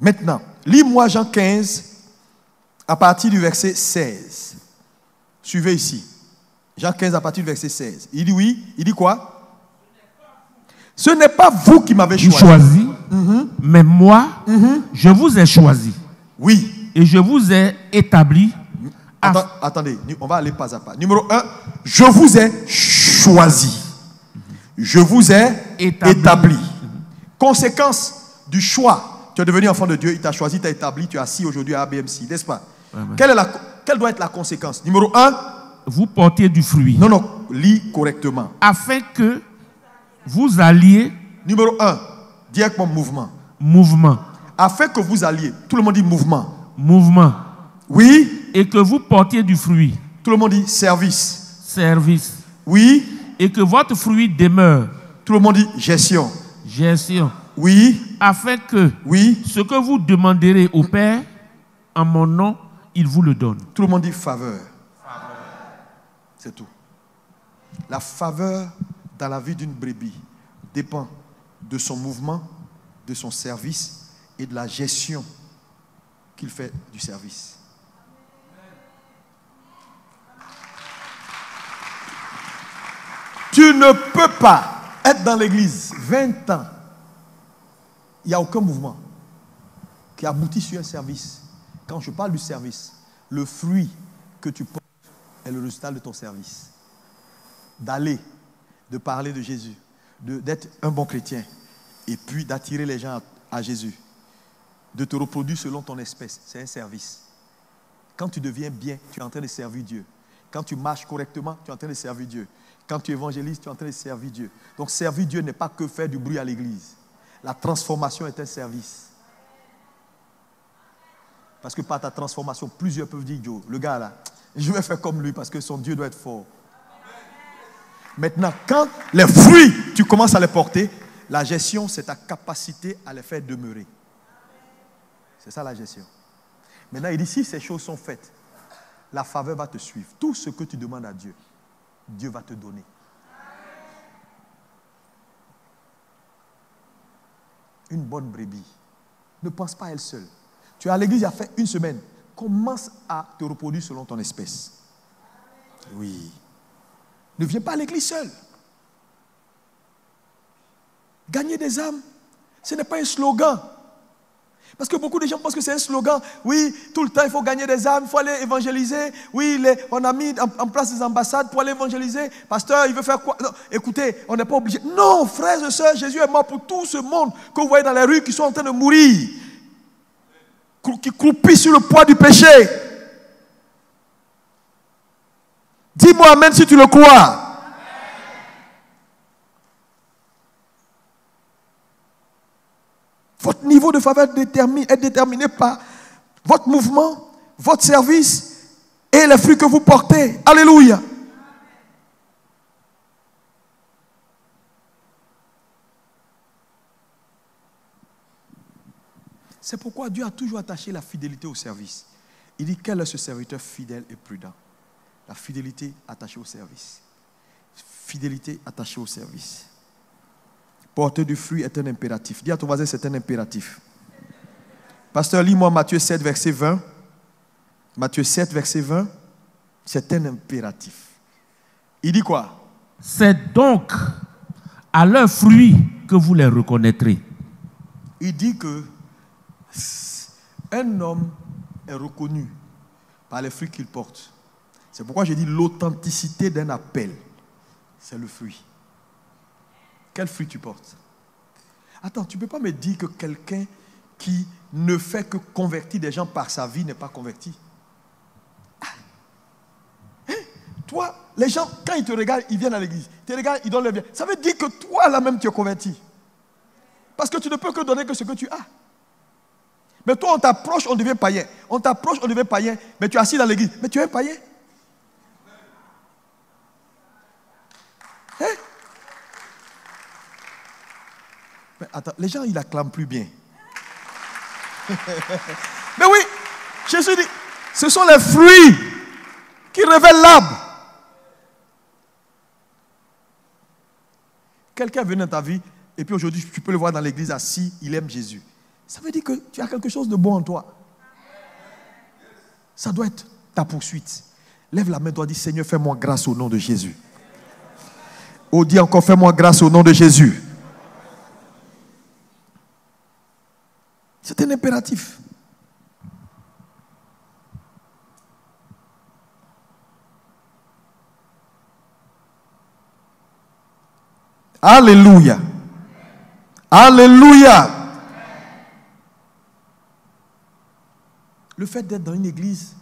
A: Maintenant, lis-moi Jean 15 à partir du verset 16. Suivez ici. Jean 15 à partir du verset 16. Il dit oui. Il dit quoi? Ce n'est pas vous qui m'avez choisi.
B: Mais moi, je vous ai choisi.
A: Oui.
B: Et je vous ai établi.
A: Attendez, on va aller pas à pas. Numéro 1, je vous ai choisi. Je vous ai établi. Conséquence du choix. Tu es devenu enfant de Dieu, il t'a choisi, il t'a établi, tu es assis aujourd'hui à ABMC, n'est-ce pas? Quelle doit être la conséquence? Numéro 1,
B: vous portez du fruit.
A: Non, lis correctement.
B: Afin que vous alliez.
A: Numéro 1, dis avec mon mouvement.
B: Mouvement.
A: Afin que vous alliez. Tout le monde dit mouvement.
B: Mouvement.
A: Oui.
B: Et que vous portiez du fruit.
A: Tout le monde dit service.
B: Service.
A: Oui.
B: Et que votre fruit demeure.
A: Tout le monde dit gestion.
B: Gestion.
A: Oui.
B: Afin que ce que vous demanderez au Père, en mon nom, il vous le donne.
A: Tout le monde dit faveur. C'est tout. La faveur dans la vie d'une brebis dépend de son mouvement, de son service et de la gestion qu'il fait du service. Tu ne peux pas être dans l'église 20 ans. Il n'y a aucun mouvement qui aboutit sur un service. Quand je parle du service, le fruit que tu portes est le résultat de ton service. D'aller, de parler de Jésus, d'être un bon chrétien et puis d'attirer les gens à Jésus, de te reproduire selon ton espèce, c'est un service. Quand tu deviens bien, tu es en train de servir Dieu. Quand tu marches correctement, tu es en train de servir Dieu. Quand tu évangélises, tu es en train de servir Dieu. Donc servir Dieu n'est pas que faire du bruit à l'église. La transformation est un service. Parce que par ta transformation, plusieurs peuvent dire, Joe, le gars là, je vais faire comme lui parce que son Dieu doit être fort. Maintenant, quand les fruits, tu commences à les porter, la gestion, c'est ta capacité à les faire demeurer. C'est ça la gestion. Maintenant, il dit, si ces choses sont faites, la faveur va te suivre. Tout ce que tu demandes à Dieu, Dieu va te donner. Une bonne brebis. Ne pense pas à elle seule. Tu es à l'église il y a fait une semaine. Commence à te reproduire selon ton espèce. Oui. Ne viens pas à l'église seul. Gagner des âmes, ce n'est pas un slogan. Parce que beaucoup de gens pensent que c'est un slogan. Oui, tout le temps, il faut gagner des âmes, il faut aller évangéliser. Oui, on a mis en place des ambassades pour aller évangéliser. Pasteur, il veut faire quoi? Non, écoutez, on n'est pas obligé. Non, frères et sœurs, Jésus est mort pour tout ce monde que vous voyez dans les rues qui sont en train de mourir. Qui croupissent sur le poids du péché. Dis-moi amen si tu le crois. Votre niveau de faveur est déterminé par votre mouvement, votre service et les fruits que vous portez. Alléluia. C'est pourquoi Dieu a toujours attaché la fidélité au service. Il dit, quel est ce serviteur fidèle et prudent? La fidélité attachée au service. Fidélité attachée au service. Porter du fruit est un impératif. Dis à ton voisin, c'est un impératif. Pasteur, lis-moi Matthieu 7, verset 20. Matthieu 7, verset 20. C'est un impératif. Il dit quoi?
B: C'est donc à leurs fruits que vous les reconnaîtrez.
A: Il dit que un homme est reconnu par les fruits qu'il porte. C'est pourquoi je dis l'authenticité d'un appel. C'est le fruit. Quel fruit tu portes? Attends, tu ne peux pas me dire que quelqu'un qui ne fait que convertir des gens par sa vie n'est pas converti. Hein? Toi, les gens, quand ils te regardent, ils viennent à l'église. Ils te regardent, ils donnent le bien. Ça veut dire que toi, là-même, tu es converti. Parce que tu ne peux que donner que ce que tu as. Mais toi, on t'approche, on devient païen. On t'approche, on devient païen. Mais tu es assis dans l'église. Mais tu es un païen. Hein? Mais attends, les gens, ils acclament plus bien. Mais oui, Jésus dit, ce sont les fruits qui révèlent l'arbre. Quelqu'un est venu dans ta vie, et puis aujourd'hui, tu peux le voir dans l'église assis, il aime Jésus. Ça veut dire que tu as quelque chose de bon en toi. Ça doit être ta poursuite. Lève la main, toi, dis Seigneur, fais-moi grâce au nom de Jésus. Oh, dis encore, fais-moi grâce au nom de Jésus. C'est un impératif. Alléluia. Alléluia. Le fait d'être dans une église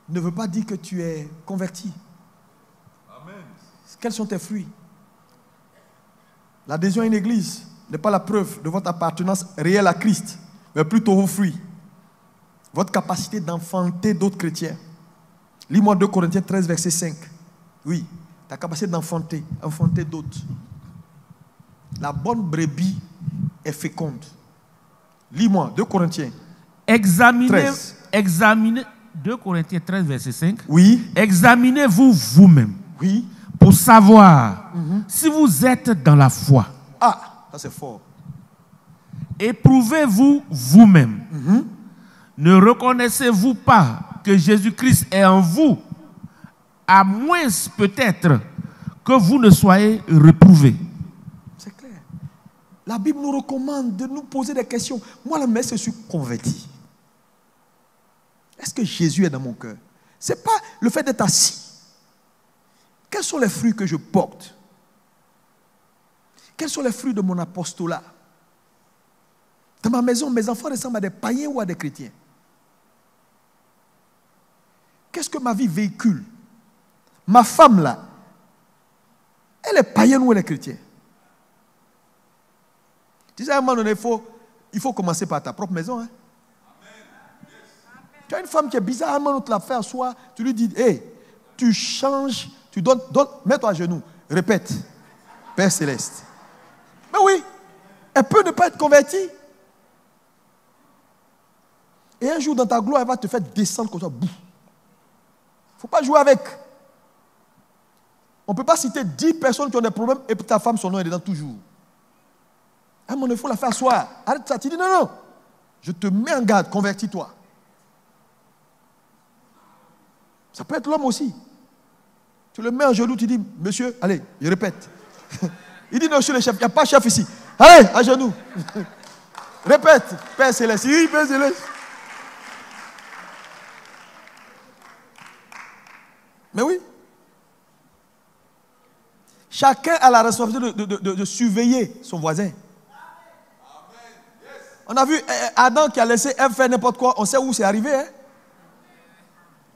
A: ne veut pas dire que tu es converti. Amen. Quels sont tes fruits? L'adhésion à une église n'est pas la preuve de votre appartenance réelle à Christ, mais plutôt vos fruits. Votre capacité d'enfanter d'autres chrétiens. Lis-moi 2 Corinthiens 13, verset 5. Oui, ta capacité d'enfanter d'autres. La bonne brebis est féconde. Lis-moi 2 Corinthiens 13.
B: Examinez 2 Corinthiens 13, verset 5.
A: Oui.
B: Examinez-vous vous-même.
A: Oui.
B: Pour savoir si vous êtes dans la foi.
A: Ah, ça c'est fort.
B: Éprouvez-vous vous-même. Ne reconnaissez-vous pas que Jésus-Christ est en vous, à moins peut-être que vous ne soyez reprouvés. C'est clair.
A: La Bible nous recommande de nous poser des questions. Moi, la messe, je suis converti. Est-ce que Jésus est dans mon cœur? Ce n'est pas le fait d'être assis. Quels sont les fruits que je porte? Quels sont les fruits de mon apostolat? Dans ma maison, mes enfants ressemblent à des païens ou à des chrétiens? Qu'est-ce que ma vie véhicule? Ma femme là, elle est païenne ou elle est chrétienne? Tu sais, à un moment donné, il faut commencer par ta propre maison. Hein? Tu as une femme qui est bizarre, à un moment donné, tu la fais asseoir, tu lui dis, hey, tu changes, tu donnes, mets-toi à genoux, répète, Père Céleste. Mais oui, elle peut ne pas être convertie. Et un jour, dans ta gloire, elle va te faire descendre comme ça. Il ne faut pas jouer avec. On ne peut pas citer 10 personnes qui ont des problèmes et ta femme, son nom est dedans toujours. À un moment, il faut la faire asseoir. Arrête ça. Tu dis non. Je te mets en garde, convertis-toi. Ça peut être l'homme aussi. Tu le mets en genoux, tu dis, monsieur, allez, je répète. Il dit non, monsieur le chef, il n'y a pas de chef ici. Allez, à genoux. Répète, Père Céleste. Oui, Père Céleste. Mais oui. Chacun a la responsabilité de surveiller son voisin. On a vu Adam qui a laissé Ève faire n'importe quoi. On sait où c'est arrivé. Hein?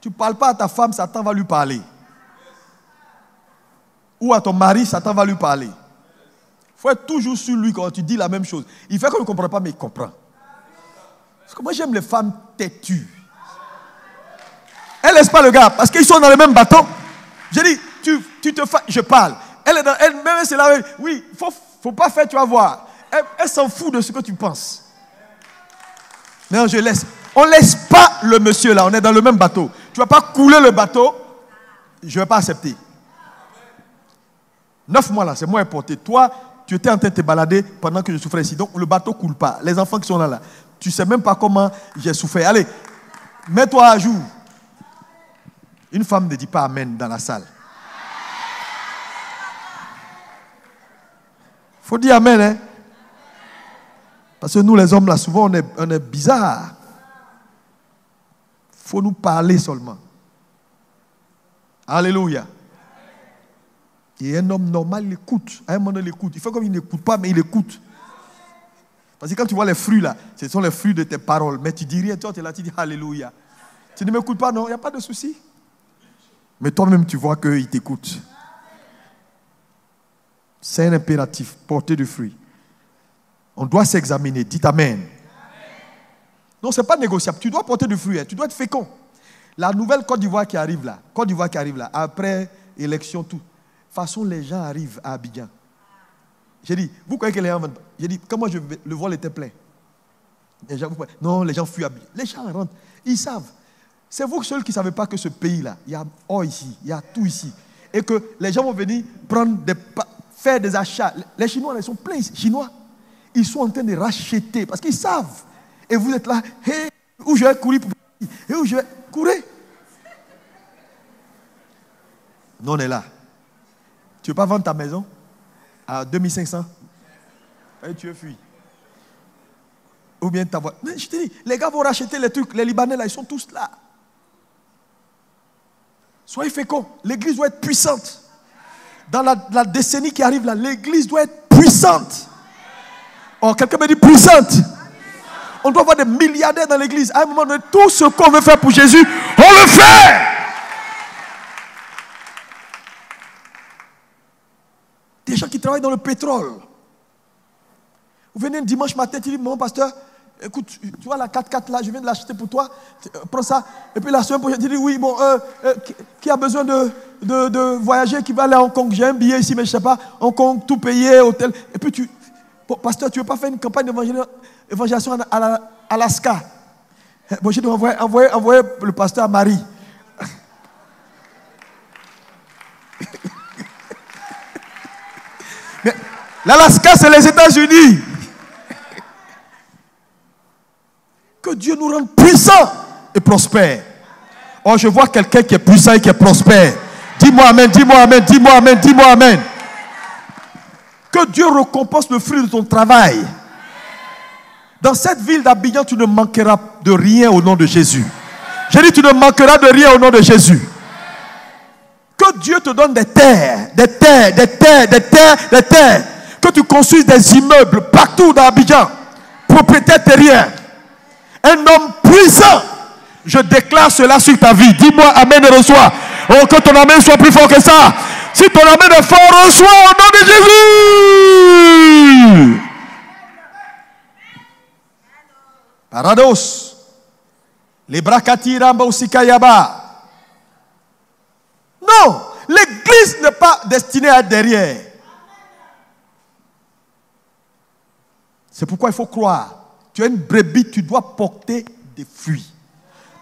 A: Tu ne parles pas à ta femme, Satan va lui parler. Ou à ton mari, Satan va lui parler. Il faut être toujours sur lui quand tu dis la même chose. Il fait qu'on ne comprend pas, mais il comprend. Parce que moi, j'aime les femmes têtues. Elle ne laisse pas le gars, parce qu'ils sont dans le même bateau. J'ai dit, je parle. Elle est dans elle-même, c'est là. Oui, il ne faut pas faire, tu vas voir. Elle s'en fout de ce que tu penses. Non, je laisse. On ne laisse pas le monsieur là, on est dans le même bateau. Tu ne vas pas couler le bateau, je ne vais pas accepter. 9 mois là, c'est moi importé. Toi, tu étais en train de te balader pendant que je souffrais ici. Donc le bateau ne coule pas. Les enfants qui sont là, tu ne sais même pas comment j'ai souffert. Allez, mets-toi à jour. Une femme ne dit pas amen dans la salle. Il faut dire amen, hein. Parce que nous les hommes là, souvent on est bizarres. Il faut nous parler seulement. Alléluia. Et un homme normal, il écoute. À un moment, il écoute. Il fait comme il n'écoute pas, mais il écoute. Parce que quand tu vois les fruits là, ce sont les fruits de tes paroles. Mais tu dis rien, toi tu es là, tu dis Alléluia. Tu ne m'écoutes pas, non, il n'y a pas de souci. Mais toi-même, tu vois qu'il t'écoute. C'est un impératif, porter du fruit. On doit s'examiner. Dites Amen. Non, ce n'est pas négociable. Tu dois porter du fruit. Hein. Tu dois être fécond. La nouvelle Côte d'Ivoire qui arrive là, après élection, tout. De toute façon, les gens arrivent à Abidjan. J'ai dit, vous croyez que les gens vont... J'ai dit, comment le vol était plein. Les gens, non, les gens fuient Abidjan. Les gens rentrent. Ils savent. C'est vous seuls qui ne savez pas que ce pays-là, il y a or ici, il y a tout ici. Et que les gens vont venir faire des achats. Les Chinois, ils sont pleins ici. Chinois. Ils sont en train de racheter parce qu'ils savent. Et vous êtes là, hey, où je vais courir pour... Et où je vais courir? Nous, on est là. Tu ne veux pas vendre ta maison à 2500? Et tu veux fuir. Ou bien ta voiture. Mais je te dis, les gars vont racheter les trucs. Les Libanais, là, ils sont tous là. Soyez féconds. L'église doit être puissante. Dans la décennie qui arrive là, l'église doit être puissante. Oh, quelqu'un me dit puissante. On doit avoir des milliardaires dans l'église. À un moment donné, tout ce qu'on veut faire pour Jésus, on le fait. Des gens qui travaillent dans le pétrole. Vous venez un dimanche matin, tu dis, mon pasteur, écoute, tu vois la 4x4 là, je viens de l'acheter pour toi, prends ça. Et puis la semaine prochaine, tu dis, oui, bon, qui a besoin de voyager, qui va aller à Hong Kong? J'ai un billet ici, mais je ne sais pas, Hong Kong, tout payé, hôtel. Et puis bon, pasteur, tu ne veux pas faire une campagne d'évangélisation à Alaska? Bon, je dois envoyer le pasteur à Marie. Mais l'Alaska, c'est les États-Unis. Que Dieu nous rende puissants et prospères. Oh, je vois quelqu'un qui est puissant et qui est prospère. Dis-moi amen, dis-moi amen, dis-moi amen, dis-moi amen. Que Dieu récompense le fruit de ton travail. Dans cette ville d'Abidjan, tu ne manqueras de rien au nom de Jésus. J'ai dit, tu ne manqueras de rien au nom de Jésus. Que Dieu te donne des terres, des terres, des terres, des terres, des terres. Que tu construises des immeubles partout dans Abidjan. Propriétaire terrien. Un homme puissant. Je déclare cela sur ta vie. Dis-moi amen et reçois. Oh, que ton amen soit plus fort que ça. Si ton amen est fort, reçois au nom de Jésus. Parados. Les brakati ramba usikayaba. Non, l'église n'est pas destinée à être derrière. C'est pourquoi il faut croire. Tu as une brebis, tu dois porter des fruits.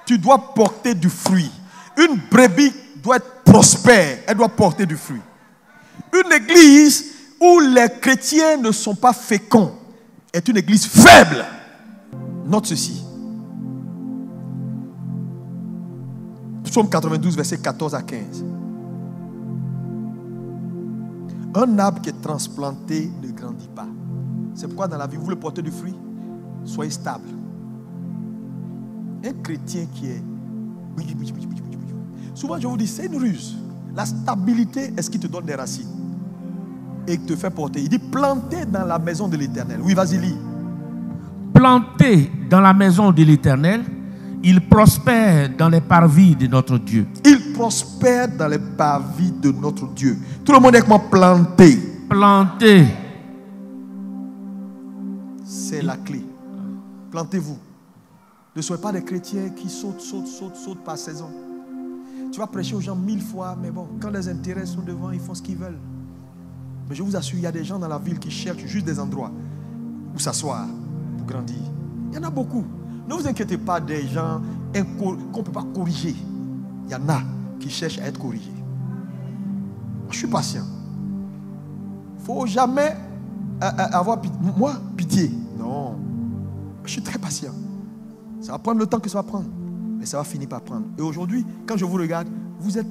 A: Tu dois porter du fruit. Une brebis doit être prospère, elle doit porter du fruit. Une église où les chrétiens ne sont pas féconds est une église faible. Note ceci. Psaume 92, versets 14 à 15. Un arbre qui est transplanté ne grandit pas. C'est pourquoi dans la vie, vous voulez porter du fruit, soyez stable. Un chrétien qui est... Souvent, je vous dis, c'est une ruse. La stabilité est ce qui te donne des racines et te fait porter. Il dit, planté dans la maison de l'Éternel. Oui, vas-y, lis.
B: Planté dans la maison de l'Éternel, il prospère dans les parvis de notre Dieu.
A: Il prospère dans les parvis de notre Dieu. Tout le monde est comment planté.
B: Planté.
A: C'est la clé. Plantez-vous. Ne soyez pas des chrétiens qui sautent par saison. Tu vas prêcher aux gens 1000 fois, mais bon, quand les intérêts sont devant, ils font ce qu'ils veulent. Mais je vous assure, il y a des gens dans la ville qui cherchent juste des endroits où s'asseoir pour grandir. Il y en a beaucoup. Ne vous inquiétez pas des gens qu'on ne peut pas corriger. Il y en a qui cherchent à être corrigés. Je suis patient. Il ne faut jamais avoir pitié. Non. Je suis très patient. Ça va prendre le temps que ça va prendre. Mais ça va finir par prendre. Et aujourd'hui, quand je vous regarde, vous êtes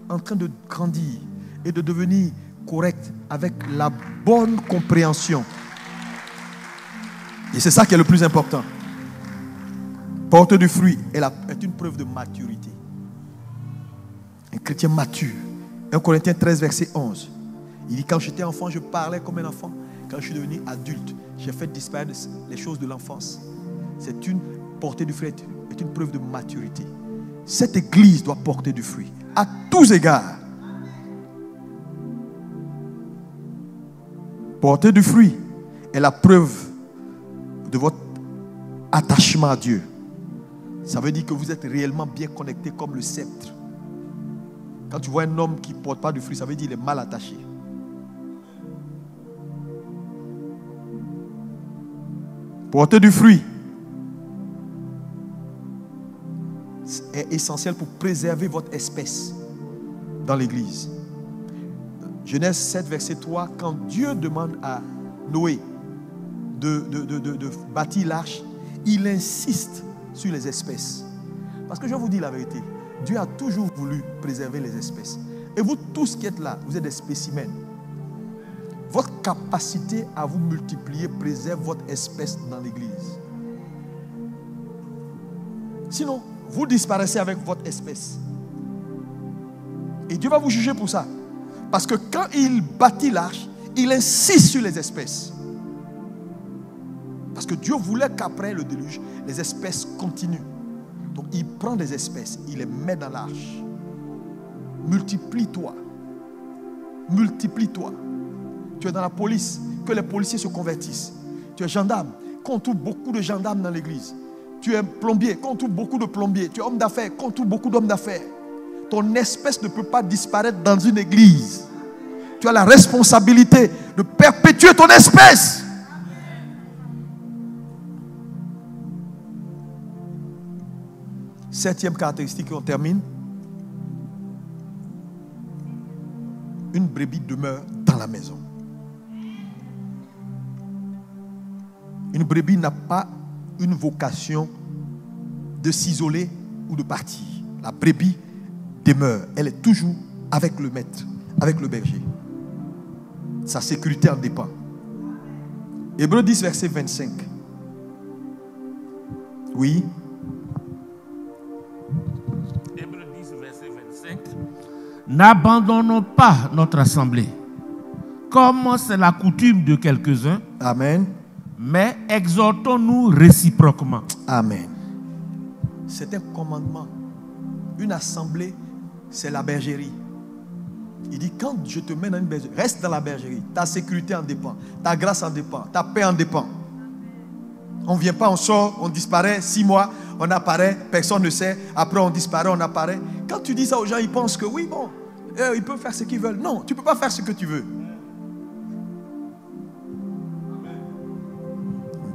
A: en train de grandir et de devenir correct avec la bonne compréhension. Et c'est ça qui est le plus important. Porter du fruit est une preuve de maturité. Un chrétien mature. 1 Corinthiens 13, verset 11. Il dit, quand j'étais enfant, je parlais comme un enfant. Quand je suis devenu adulte, j'ai fait disparaître les choses de l'enfance. C'est une portée du fruit, est une preuve de maturité. Cette église doit porter du fruit à tous égards. Porter du fruit est la preuve de votre attachement à Dieu. Ça veut dire que vous êtes réellement bien connecté comme le sceptre. Quand tu vois un homme qui ne porte pas de fruit, ça veut dire qu'il est mal attaché. Porter du fruit est essentiel pour préserver votre espèce dans l'église. Genèse 7, verset 3, quand Dieu demande à Noé de bâtir l'arche, il insiste sur les espèces. Parce que je vous dis la vérité, Dieu a toujours voulu préserver les espèces. Et vous tous qui êtes là, vous êtes des spécimens. Votre capacité à vous multiplier préserve votre espèce dans l'église. Sinon, vous disparaissez avec votre espèce. Et Dieu va vous juger pour ça. Parce que quand il bâtit l'arche, il insiste sur les espèces. Parce que Dieu voulait qu'après le déluge, les espèces continuent. Donc il prend des espèces, il les met dans l'arche. Multiplie-toi. Multiplie-toi. Tu es dans la police, que les policiers se convertissent. Tu es gendarme, qu'on trouve beaucoup de gendarmes dans l'église. Tu es plombier, qu'on trouve beaucoup de plombiers. Tu es homme d'affaires, qu'on trouve beaucoup d'hommes d'affaires. Ton espèce ne peut pas disparaître dans une église. Tu as la responsabilité de perpétuer ton espèce. Septième caractéristique, on termine. Une brebis demeure dans la maison. Une brebis n'a pas une vocation de s'isoler ou de partir. La brebis demeure. Elle est toujours avec le maître, avec le berger. Sa sécurité en dépend. Hébreux 10, verset 25. Oui.
B: Hébreux 10, verset 25. N'abandonnons pas notre assemblée, comme c'est la coutume de quelques-uns.
A: Amen.
B: Mais exhortons-nous réciproquement.
A: Amen. C'est un commandement. Une assemblée, c'est la bergerie. Il dit, quand je te mets dans une bergerie, reste dans la bergerie. Ta sécurité en dépend. Ta grâce en dépend. Ta paix en dépend. On ne vient pas, on sort, on disparaît. 6 mois, on apparaît, personne ne sait. Après, on disparaît, on apparaît. Quand tu dis ça aux gens, ils pensent que oui, bon, ils peuvent faire ce qu'ils veulent. Non, tu ne peux pas faire ce que tu veux.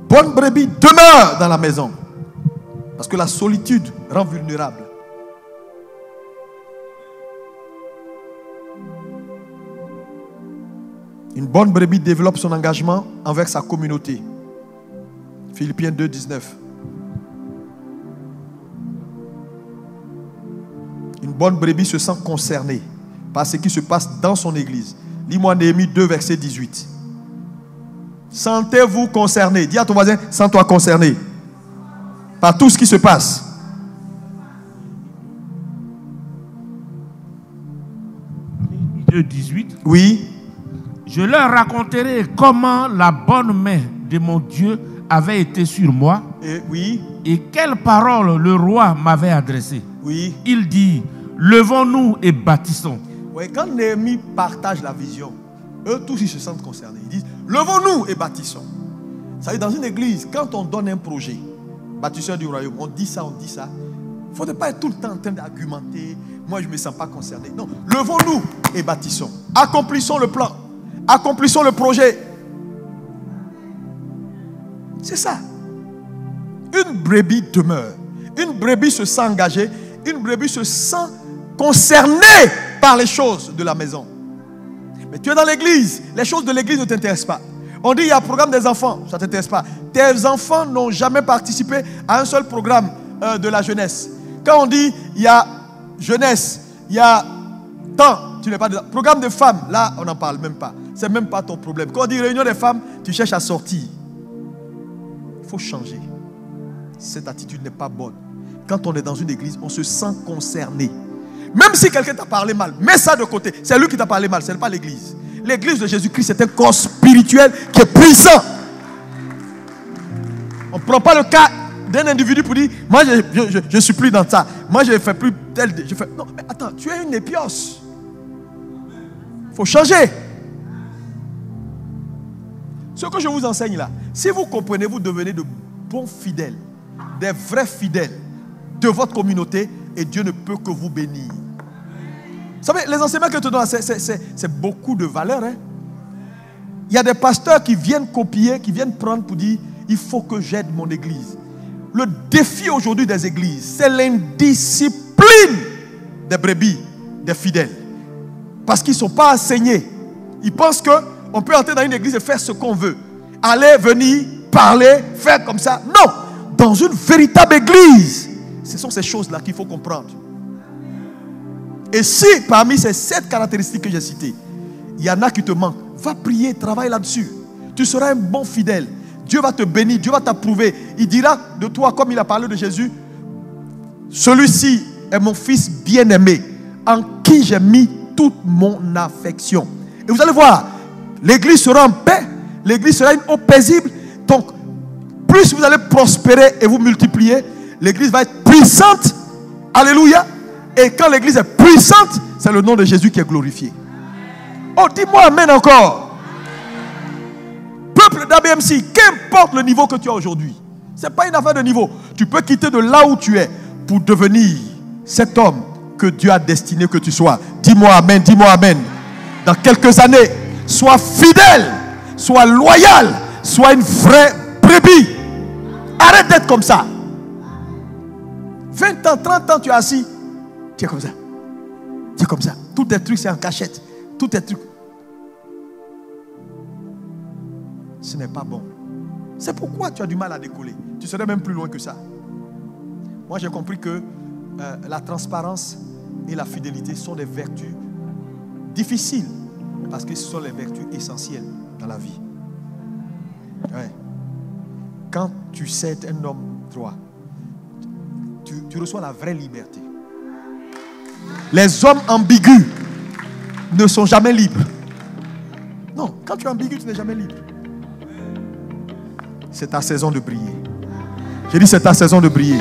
A: Bonne brebis demeure dans la maison. Parce que la solitude rend vulnérable. Une bonne brebis développe son engagement envers sa communauté. Philippiens 2, 19. Une bonne brebis se sent concernée par ce qui se passe dans son église. Lis-moi Néhémie 2, verset 18. Sentez-vous concerné. Dis à ton voisin, sens-toi concerné par tout ce qui se passe.
B: Néhémie 2, 18.
A: Oui.
B: Je leur raconterai comment la bonne main de mon Dieu avait été sur moi.
A: Oui.
B: Et quelles paroles le roi m'avait adressées.
A: Oui.
B: Il dit, levons-nous et bâtissons.
A: Oui, quand Néhémie partage la vision, eux tous ils se sentent concernés. Ils disent, levons-nous et bâtissons. Ça veut dire, dans une église, quand on donne un projet, bâtisseur du royaume, on dit ça, on dit ça. Il ne faudrait pas être tout le temps en train d'argumenter. Moi, je ne me sens pas concerné. Non, levons-nous et bâtissons. Accomplissons le plan. Accomplissons le projet. C'est ça. Une brebis demeure. Une brebis se sent engagée. Une brebis se sent concernée par les choses de la maison. Mais tu es dans l'église. Les choses de l'église ne t'intéressent pas. On dit il y a un programme des enfants. Ça ne t'intéresse pas. Tes enfants n'ont jamais participé à un seul programme de la jeunesse. Quand on dit il y a jeunesse, il y a temps, tu n'es pas dedans. Programme de femmes, là on n'en parle même pas. C'est même pas ton problème. Quand on dit réunion des femmes, tu cherches à sortir. Il faut changer. Cette attitude n'est pas bonne. Quand on est dans une église, on se sent concerné. Même si quelqu'un t'a parlé mal, mets ça de côté. C'est lui qui t'a parlé mal, ce n'est pas l'église. L'église de Jésus-Christ, c'est un corps spirituel qui est puissant. On ne prend pas le cas d'un individu pour dire, moi je ne suis plus dans ça. Moi je ne fais plus tel. Non, mais attends, tu es une épios. Il faut changer. Ce que je vous enseigne là, si vous comprenez, vous devenez de bons fidèles, des vrais fidèles de votre communauté et Dieu ne peut que vous bénir. Vous savez, les enseignements que je te donne, c'est beaucoup de valeur. Hein? Il y a des pasteurs qui viennent copier, qui viennent prendre pour dire, il faut que j'aide mon église. Le défi aujourd'hui des églises, c'est l'indiscipline des brebis, des fidèles. Parce qu'ils ne sont pas enseignés. Ils pensent qu'on peut entrer dans une église et faire ce qu'on veut. Aller, venir, parler, faire comme ça. Non! dans une véritable église. Ce sont ces choses-là qu'il faut comprendre. Et si parmi ces 7 caractéristiques que j'ai citées, il y en a qui te manquent, va prier, travaille là-dessus. Tu seras un bon fidèle. Dieu va te bénir, Dieu va t'approuver. Il dira de toi, comme il a parlé de Jésus, celui-ci est mon fils bien-aimé, en qui j'ai mis toute mon affection. Et vous allez voir, l'église sera en paix, l'église sera une eau paisible. Donc, plus vous allez prospérer et vous multiplier, l'église va être puissante. Alléluia. Et quand l'église est puissante, c'est le nom de Jésus qui est glorifié. Oh, dis-moi amen encore. Peuple d'ABMC, qu'importe le niveau que tu as aujourd'hui, ce n'est pas une affaire de niveau. Tu peux quitter de là où tu es pour devenir cet homme que Dieu a destiné que tu sois. Dis-moi amen, dis-moi amen. Dans quelques années, sois fidèle, sois loyal, sois une vraie brebis. Arrête d'être comme ça. 20 ans, 30 ans, tu es assis. Tu es comme ça. Tu es comme ça. Tous tes trucs, c'est en cachette. Tous tes trucs. Ce n'est pas bon. C'est pourquoi tu as du mal à décoller. Tu serais même plus loin que ça. Moi, j'ai compris que la transparence et la fidélité sont des vertus difficiles. Parce que ce sont les vertus essentielles dans la vie. Ouais. Quand tu sais être un homme droit, tu reçois la vraie liberté. Les hommes ambigus ne sont jamais libres. Non, quand tu es ambigu, tu n'es jamais libre. C'est ta saison de briller. J'ai dit c'est ta saison de briller.